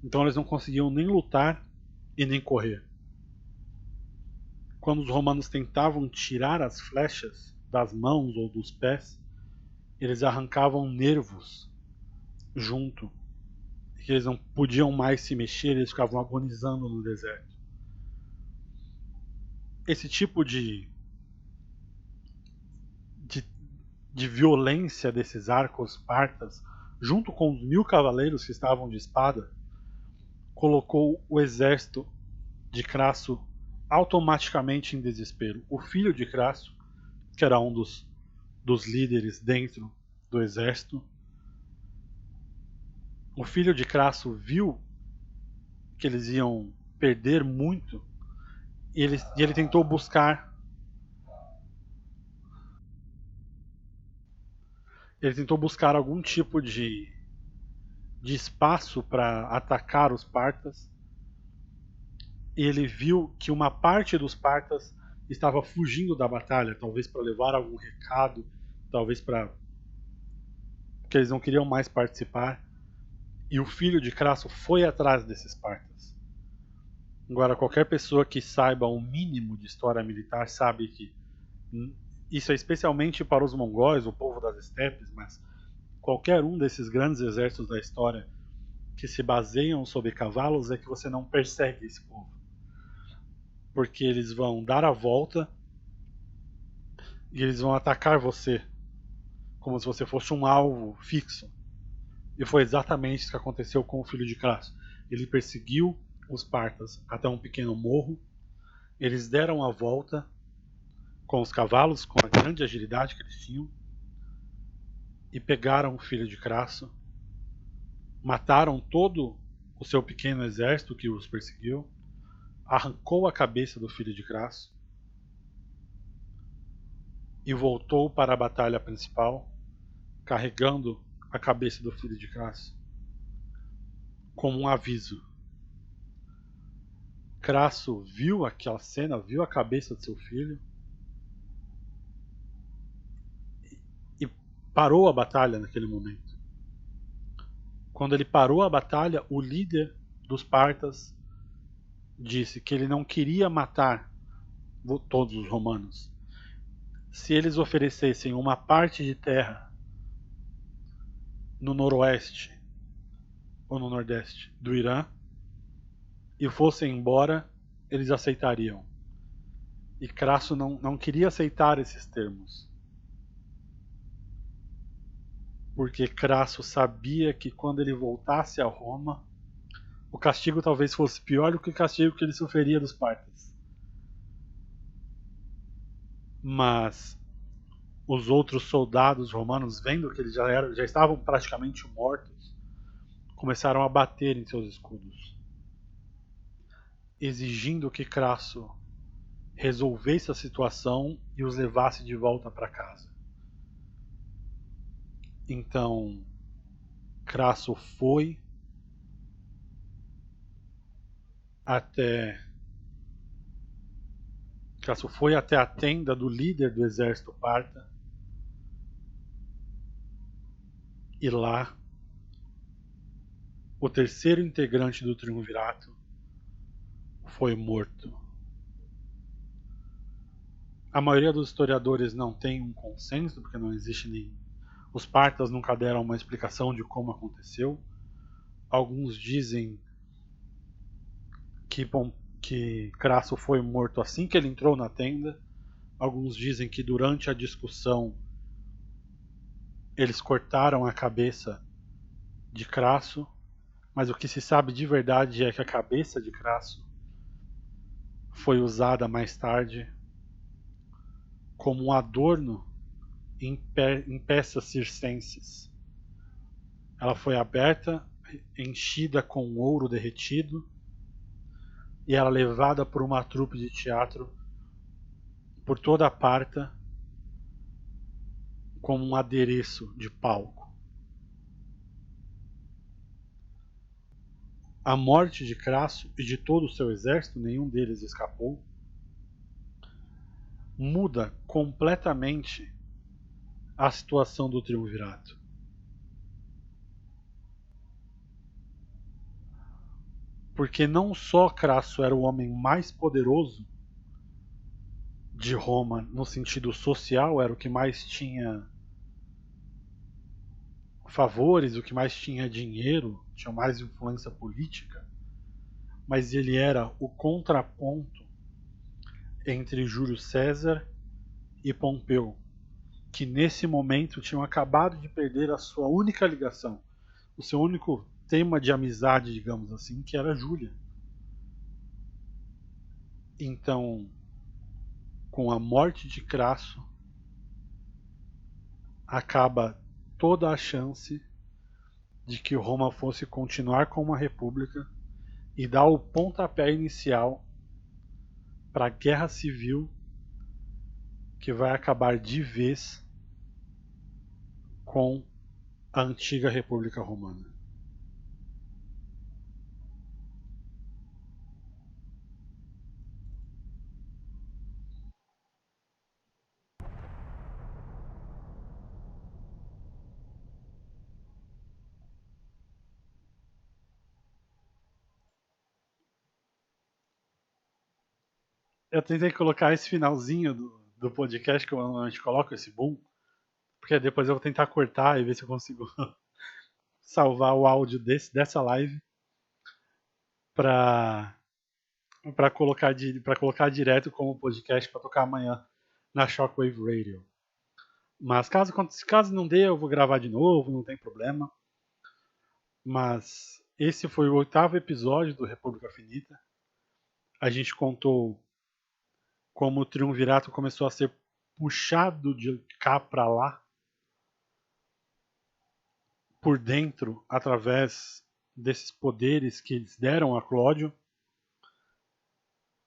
Speaker 1: Então eles não conseguiam nem lutar e nem correr. Quando os romanos tentavam tirar as flechas das mãos ou dos pés, eles arrancavam nervos junto, que eles não podiam mais se mexer, eles ficavam agonizando no deserto. Esse tipo de violência desses arcos partas, junto com os 1000 cavaleiros que estavam de espada, colocou o exército de Crasso automaticamente em desespero. O filho de Crasso, que era um dos líderes dentro do exército, o filho de Crasso viu que eles iam perder muito e ele tentou buscar algum tipo de espaço para atacar os partas. E ele viu que uma parte dos partas estava fugindo da batalha, talvez para levar algum recado, talvez para que eles não queriam mais participar. E o filho de Crasso foi atrás desses partas. Agora, qualquer pessoa que saiba um mínimo de história militar sabe que isso é especialmente para os mongóis, o povo das estepes, mas qualquer um desses grandes exércitos da história que se baseiam sobre cavalos é que você não persegue esse povo. Porque eles vão dar a volta e eles vão atacar você como se você fosse um alvo fixo. E foi exatamente isso que aconteceu com o filho de Crasso. Ele perseguiu os partas até um pequeno morro. Eles deram a volta com os cavalos, com a grande agilidade que eles tinham, e pegaram o filho de Crasso, mataram todo o seu pequeno exército que os perseguiu, arrancou a cabeça do filho de Crasso e voltou para a batalha principal, carregando a cabeça do filho de Crasso, como um aviso. Crasso viu aquela cena, viu a cabeça do seu filho e parou a batalha naquele momento. Quando ele parou a batalha, o líder dos partas disse que ele não queria matar todos os romanos. Se eles oferecessem uma parte de terra no noroeste ou no nordeste do Irã e fossem embora, eles aceitariam. E Crasso não queria aceitar esses termos. porque Crasso sabia que quando ele voltasse a Roma, o castigo talvez fosse pior do que o castigo que ele sofreria dos partas. Mas os outros soldados romanos, vendo que eles já estavam praticamente mortos, começaram a bater em seus escudos, exigindo que Crasso resolvesse a situação e os levasse de volta para casa. Então, Crasso foi até a tenda do líder do exército parta e lá o terceiro integrante do triunvirato foi morto. A maioria dos historiadores não tem um consenso, porque não existe nem. Os partas nunca deram uma explicação de como aconteceu. Alguns dizem que Crasso foi morto assim que ele entrou na tenda. Alguns dizem que durante a discussão eles cortaram a cabeça de Crasso, mas o que se sabe de verdade é que a cabeça de Crasso foi usada mais tarde como um adorno em peças circenses. Ela foi aberta, enchida com ouro derretido, e era levada por uma trupe de teatro por toda a Parta como um adereço de palco. A morte de Crasso e de todo o seu exército, nenhum deles escapou, muda completamente a situação do triunvirato. Porque não só Crasso era o homem mais poderoso de Roma no sentido social, era o que mais tinha favores, o que mais tinha dinheiro, tinha mais influência política, mas ele era o contraponto entre Júlio César e Pompeu, que nesse momento tinham acabado de perder a sua única ligação, o seu único tema de amizade, digamos assim, que era Júlia. Então, com a morte de Crasso, acaba toda a chance de que Roma fosse continuar como uma república e dar o pontapé inicial para a guerra civil que vai acabar de vez com a antiga República Romana. Eu tentei colocar esse finalzinho do podcast que eu normalmente coloco, esse boom, porque depois eu vou tentar cortar e ver se eu consigo salvar o áudio dessa live para colocar direto como podcast para tocar amanhã na Shockwave Radio. Mas caso não dê, eu vou gravar de novo, não tem problema. Mas esse foi o 8º episódio do República Finita. A gente contou como o triunvirato começou a ser puxado de cá para lá por dentro através desses poderes que eles deram a Cláudio.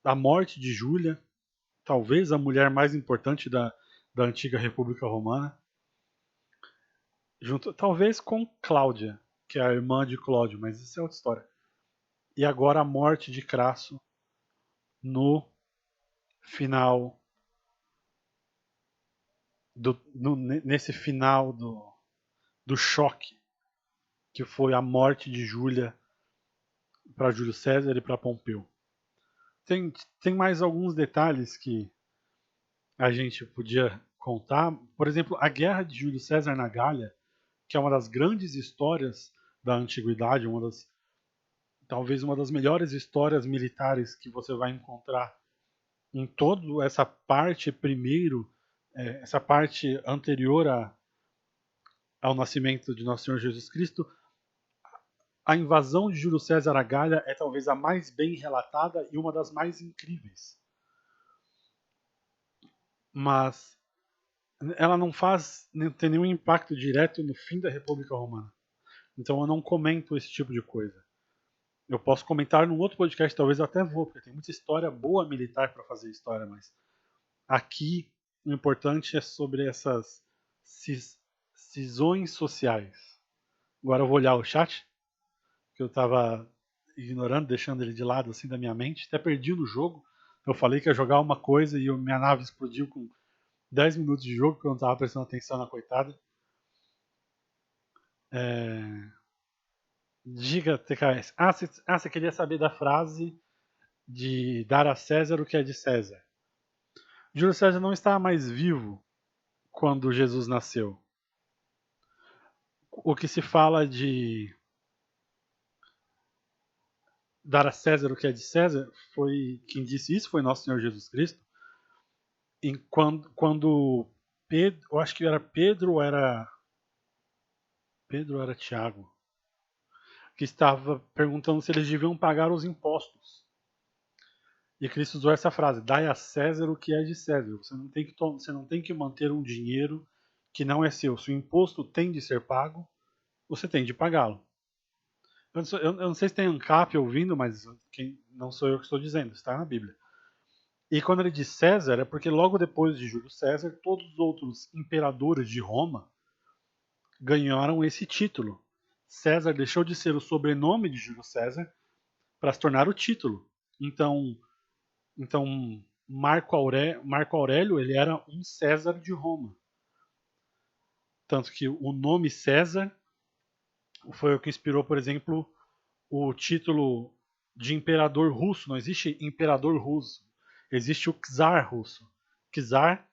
Speaker 1: A morte de Júlia, talvez a mulher mais importante da antiga República Romana, junto talvez com Cláudia, que é a irmã de Cláudio, mas isso é outra história. E agora a morte de Crasso no final nesse final do choque que foi a morte de Júlia para Júlio César e para Pompeu. Tem mais alguns detalhes que a gente podia contar. Por exemplo, a guerra de Júlio César na Gália, que é uma das grandes histórias da antiguidade, talvez uma das melhores histórias militares que você vai encontrar em toda essa parte primeiro, essa parte anterior ao nascimento de Nosso Senhor Jesus Cristo, a invasão de Júlio César à Gália é talvez a mais bem relatada e uma das mais incríveis. Mas ela não tem nenhum impacto direto no fim da República Romana. Então eu não comento esse tipo de coisa. Eu posso comentar num outro podcast, talvez eu até vou, porque tem muita história boa militar para fazer história, mas aqui o importante é sobre essas cisões sociais. Agora eu vou olhar o chat, que eu estava ignorando, deixando ele de lado assim da minha mente. Até perdi no jogo. Eu falei que ia jogar uma coisa e minha nave explodiu com 10 minutos de jogo, porque eu não estava prestando atenção na coitada. Diga, TKS. Você queria saber da frase de dar a César o que é de César. Júlio César não estava mais vivo quando Jesus nasceu. O que se fala de dar a César o que é de César, foi quem disse isso foi Nosso Senhor Jesus Cristo. E quando Pedro, eu acho que era Pedro ou era Tiago, que estava perguntando se eles deviam pagar os impostos. E Cristo usou essa frase: dai a César o que é de César. Você não tem que manter um dinheiro que não é seu. Se o imposto tem de ser pago, você tem de pagá-lo. Eu não sei se tem ANCAP ouvindo, mas não sou eu que estou dizendo, está na Bíblia. E quando ele diz César, é porque logo depois de Júlio César, todos os outros imperadores de Roma ganharam esse título. César deixou de ser o sobrenome de Júlio César para se tornar o título. Então Marco Aurélio ele era um César de Roma. Tanto que o nome César foi o que inspirou, por exemplo, o título de imperador russo. Não existe imperador russo, existe o czar russo. Czar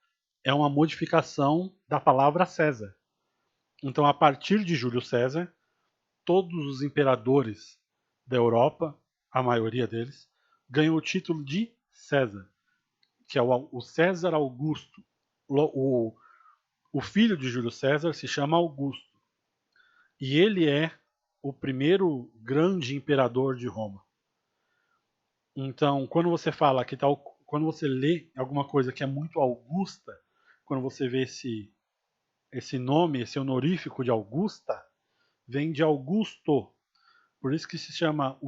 Speaker 1: é uma modificação da palavra César. Então, a partir de Júlio César, todos os imperadores da Europa, a maioria deles, ganham o título de César, que é o César Augusto. O filho de Júlio César se chama Augusto. E ele é o primeiro grande imperador de Roma. Então, quando você fala que tal, quando você lê alguma coisa que é muito augusta, quando você vê esse nome, esse honorífico de Augusta, vem de Augusto. Por isso que se chama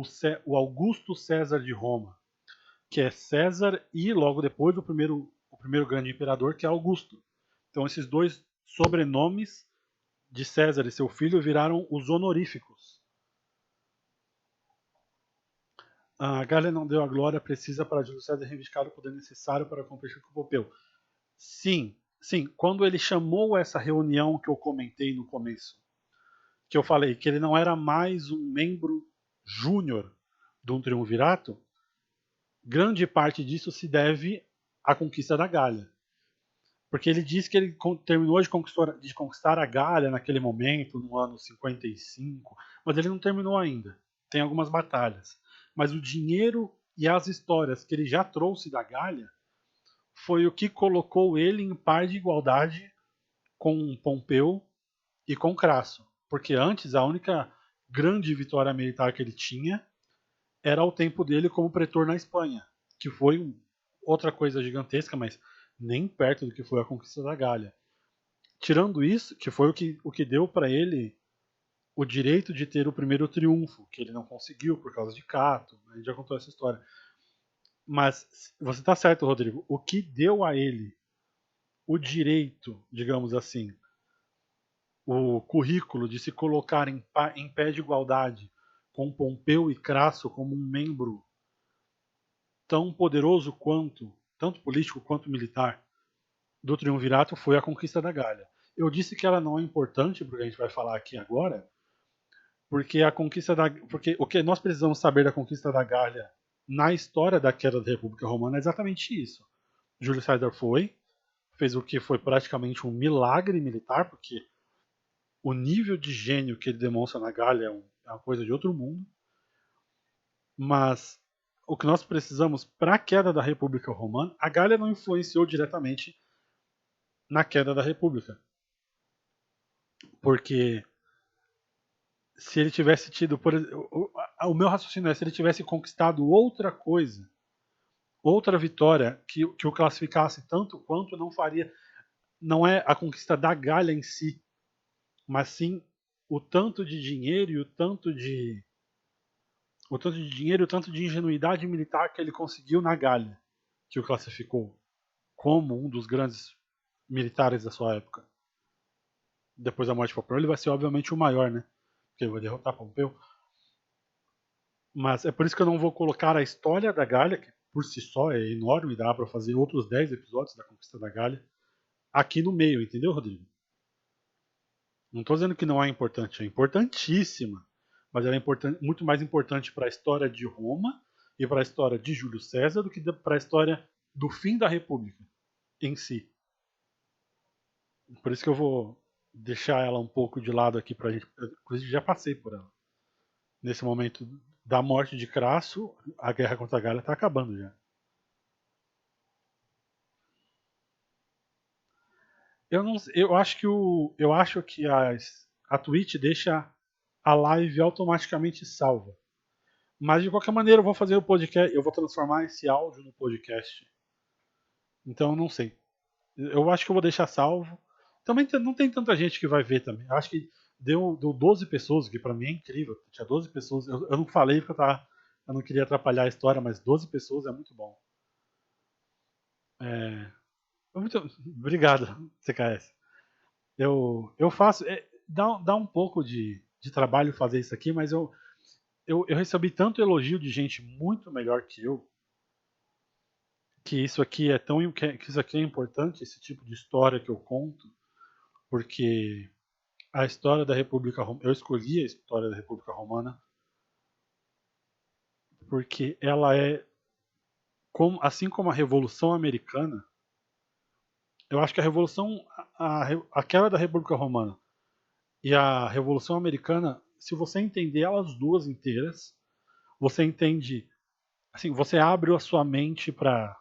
Speaker 1: o Augusto César de Roma, que é César e logo depois o primeiro grande imperador, que é Augusto. Então esses dois sobrenomes de César e seu filho viraram os honoríficos. A Gália não deu a glória precisa para Júlio César reivindicar o poder necessário para competir com o Pompeu. Sim. Quando ele chamou essa reunião que eu comentei no começo, que eu falei que ele não era mais um membro júnior do triunvirato, grande parte disso se deve à conquista da Gália. Porque ele diz que ele terminou de conquistar a Gália naquele momento, no ano 55, mas ele não terminou ainda. Tem algumas batalhas. Mas o dinheiro e as histórias que ele já trouxe da Gália foi o que colocou ele em par de igualdade com Pompeu e com Crasso. Porque antes a única grande vitória militar que ele tinha era o tempo dele como pretor na Espanha, que foi outra coisa gigantesca, mas nem perto do que foi a conquista da Gália. Tirando isso, que foi o que deu para ele o direito de ter o primeiro triunfo, que ele não conseguiu por causa de Cato, a gente já contou essa história. Mas você está certo, Rodrigo, o que deu a ele o direito, digamos assim, o currículo de se colocar em pé de igualdade com Pompeu e Crasso como um membro tão poderoso quanto, tanto político quanto militar, do triunvirato foi a conquista da Gália. Eu disse que ela não é importante, porque a gente vai falar aqui agora, porque o que nós precisamos saber da conquista da Gália na história da queda da República Romana é exatamente isso. Júlio César fez o que foi praticamente um milagre militar, porque o nível de gênio que ele demonstra na Gália é uma coisa de outro mundo. Mas o que nós precisamos para a queda da República Romana, a Gália não influenciou diretamente na queda da República. Porque se ele tivesse tido, o meu raciocínio é se ele tivesse conquistado outra coisa, outra vitória que o classificasse tanto quanto, não faria, não é a conquista da Galha em si, mas sim o tanto de dinheiro e o tanto de dinheiro, o tanto de ingenuidade militar que ele conseguiu na Galha, que o classificou como um dos grandes militares da sua época. Depois da morte de Pompeu, ele vai ser obviamente o maior, né? Porque ele vai derrotar Pompeu. Mas é por isso que eu não vou colocar a história da Galha, que por si só é enorme, dá para fazer outros 10 episódios da conquista da Galha, aqui no meio, entendeu, Rodrigo? Não estou dizendo que não é importante, é importantíssima, mas ela é muito mais importante para a história de Roma e para a história de Júlio César do que para a história do fim da República em si. Por isso que eu vou deixar ela um pouco de lado aqui para a gente. Inclusive, já passei por ela. Nesse momento da morte de Crasso, a guerra contra a Gália está acabando já. Eu acho que a Twitch deixa a live automaticamente salva. Mas de qualquer maneira eu vou fazer o podcast, eu vou transformar esse áudio no podcast. Então eu não sei. Eu acho que eu vou deixar salvo. Também não tem tanta gente que vai ver também. Eu acho que deu 12 pessoas, o que pra mim é incrível. Tinha 12 pessoas. Eu não falei porque eu não queria atrapalhar a história, mas 12 pessoas é muito bom. É, obrigado, CKS. Eu faço. Dá um pouco de trabalho fazer isso aqui, mas eu recebi tanto elogio de gente muito melhor que isso aqui é que isso aqui é importante, esse tipo de história que eu conto, porque a história da República Romana, eu escolhi a história da República Romana porque ela é assim como a Revolução Americana, eu acho que a Revolução a queda da República Romana e a Revolução Americana, se você entender elas duas inteiras, você entende, assim, você abre a sua mente para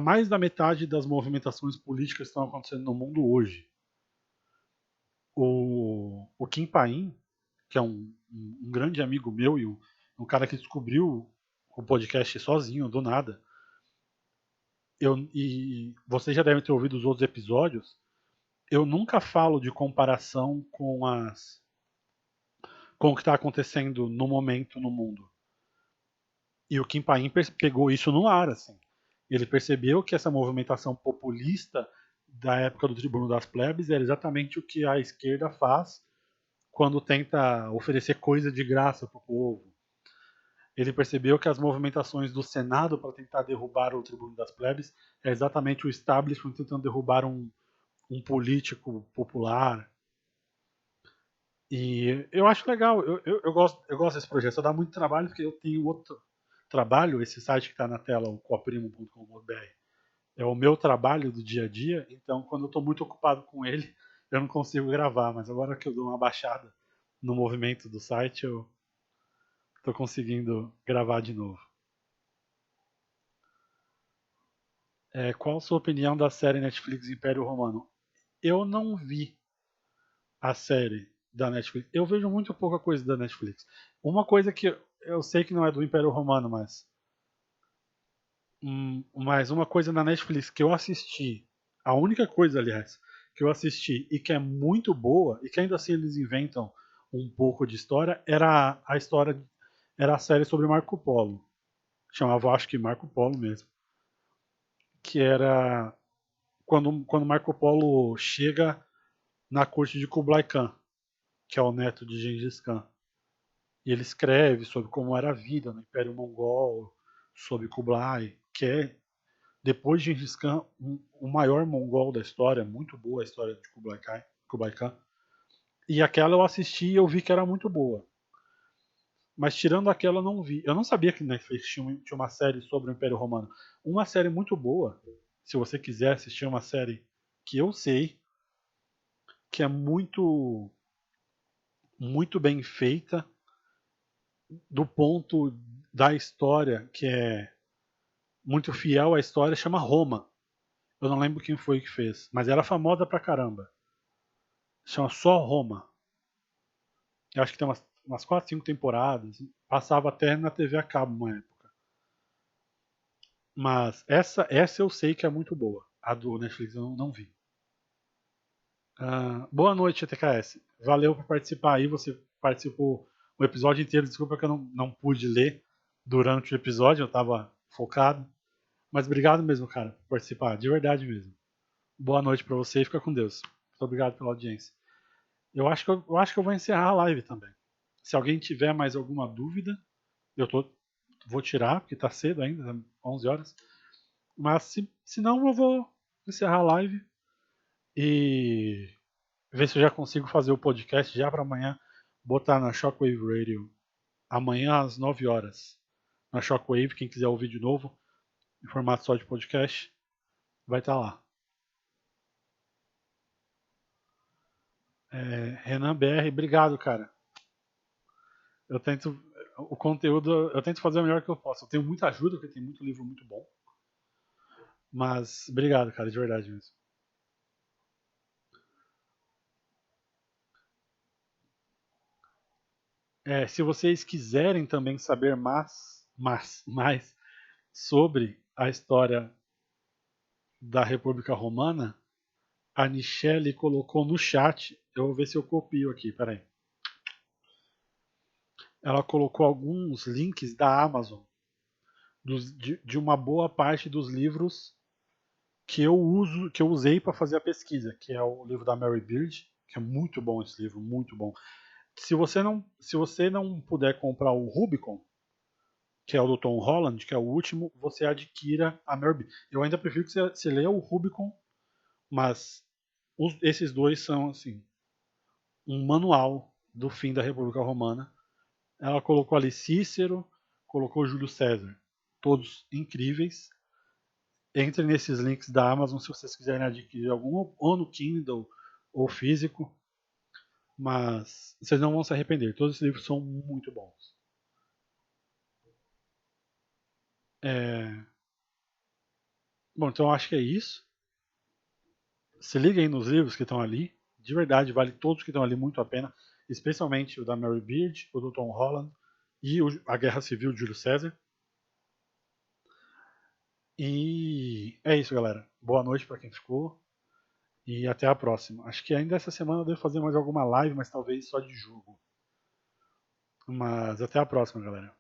Speaker 1: mais da metade das movimentações políticas que estão acontecendo no mundo hoje. O Kim Paim, que é um grande amigo meu e um cara que descobriu o podcast sozinho, do nada, e vocês já devem ter ouvido os outros episódios, eu nunca falo de comparação com o que está acontecendo no momento no mundo. E o Kim Paim pegou isso no ar, assim. Ele percebeu que essa movimentação populista da época do Tribuno das Plebes era exatamente o que a esquerda faz quando tenta oferecer coisa de graça para o povo. Ele percebeu que as movimentações do Senado para tentar derrubar o Tribuno das Plebes é exatamente o establishment tentando derrubar um político popular. E eu acho legal, eu gosto desse projeto. Só dá muito trabalho porque eu tenho outro trabalho, esse site que está na tela, o coprimo.com.br. É o meu trabalho do dia a dia, então quando eu estou muito ocupado com ele, eu não consigo gravar. Mas agora que eu dou uma baixada no movimento do site, eu estou conseguindo gravar de novo. Qual a sua opinião da série Netflix Império Romano? Eu não vi a série da Netflix. Eu vejo muito pouca coisa da Netflix. Uma coisa que eu sei que não é do Império Romano, mas uma coisa na Netflix que eu assisti, a única coisa, aliás, que eu assisti e que é muito boa, e que ainda assim eles inventam um pouco de história, era a história, era a série sobre Marco Polo. Chamava, acho que Marco Polo mesmo. Que era quando Marco Polo chega na corte de Kublai Khan, que é o neto de Gengis Khan. E ele escreve sobre como era a vida no Império Mongol, sobre Kublai, que é, depois de Gengis Khan, o maior mongol da história. Muito boa a história de Kublai Khan. E aquela eu assisti e eu vi que era muito boa. Mas tirando aquela eu não vi. Eu não sabia que Netflix tinha uma série sobre o Império Romano. Uma série muito boa, se você quiser assistir uma série que eu sei, que é muito, muito bem feita, do ponto da história, que é muito fiel à história, chama Roma. Eu não lembro quem foi que fez, mas era famosa pra caramba. Chama só Roma. Eu acho que tem umas 4, 5 temporadas. Passava até na TV a cabo uma época. Mas essa eu sei que é muito boa. A do Netflix eu não vi. Boa noite, TKS. Valeu por participar aí. Você participou o episódio inteiro. Desculpa que eu não pude ler durante o episódio. Eu estava focado. Mas obrigado mesmo, cara, por participar. De verdade mesmo. Boa noite pra você e fica com Deus. Muito obrigado pela audiência. Eu acho que eu vou encerrar a live também. Se alguém tiver mais alguma dúvida, vou tirar, porque tá cedo ainda, 11 horas. Mas se não, eu vou encerrar a live e ver se eu já consigo fazer o podcast já para amanhã, botar na Shockwave Radio amanhã às 9 horas. Na Shockwave, quem quiser ouvir de novo, em formato só de podcast, vai estar lá. Renan BR, obrigado, cara. Eu tento o conteúdo, eu tento fazer o melhor que eu posso. Eu tenho muita ajuda, porque tem muito livro muito bom. Mas obrigado, cara, de verdade mesmo. Se vocês quiserem também saber mais sobre a história da República Romana, a Michelle colocou no chat. Eu vou ver se eu copio aqui, peraí. Ela colocou alguns links da Amazon de uma boa parte dos livros que eu usei para fazer a pesquisa, que é o livro da Mary Beard, que é muito bom esse livro, muito bom. Se você não puder comprar o Rubicon, que é o do Tom Holland, que é o último, você adquira a Mary Beard. Eu ainda prefiro que você leia o Rubicon, mas esses dois são assim um manual do fim da República Romana. Ela colocou ali Cícero, colocou Júlio César, todos incríveis. Entre nesses links da Amazon se vocês quiserem adquirir algum, ou no Kindle ou físico, mas vocês não vão se arrepender. Todos os livros são muito bons. É... Bom, então eu acho que é isso. Se liguem nos livros que estão ali. De verdade, vale todos que estão ali muito a pena. Especialmente o da Mary Beard, o do Tom Holland e a Guerra Civil de Júlio César. E é isso, galera. Boa noite para quem ficou. E até a próxima. Acho que ainda essa semana eu devo fazer mais alguma live, mas talvez só de jogo. Mas até a próxima, galera.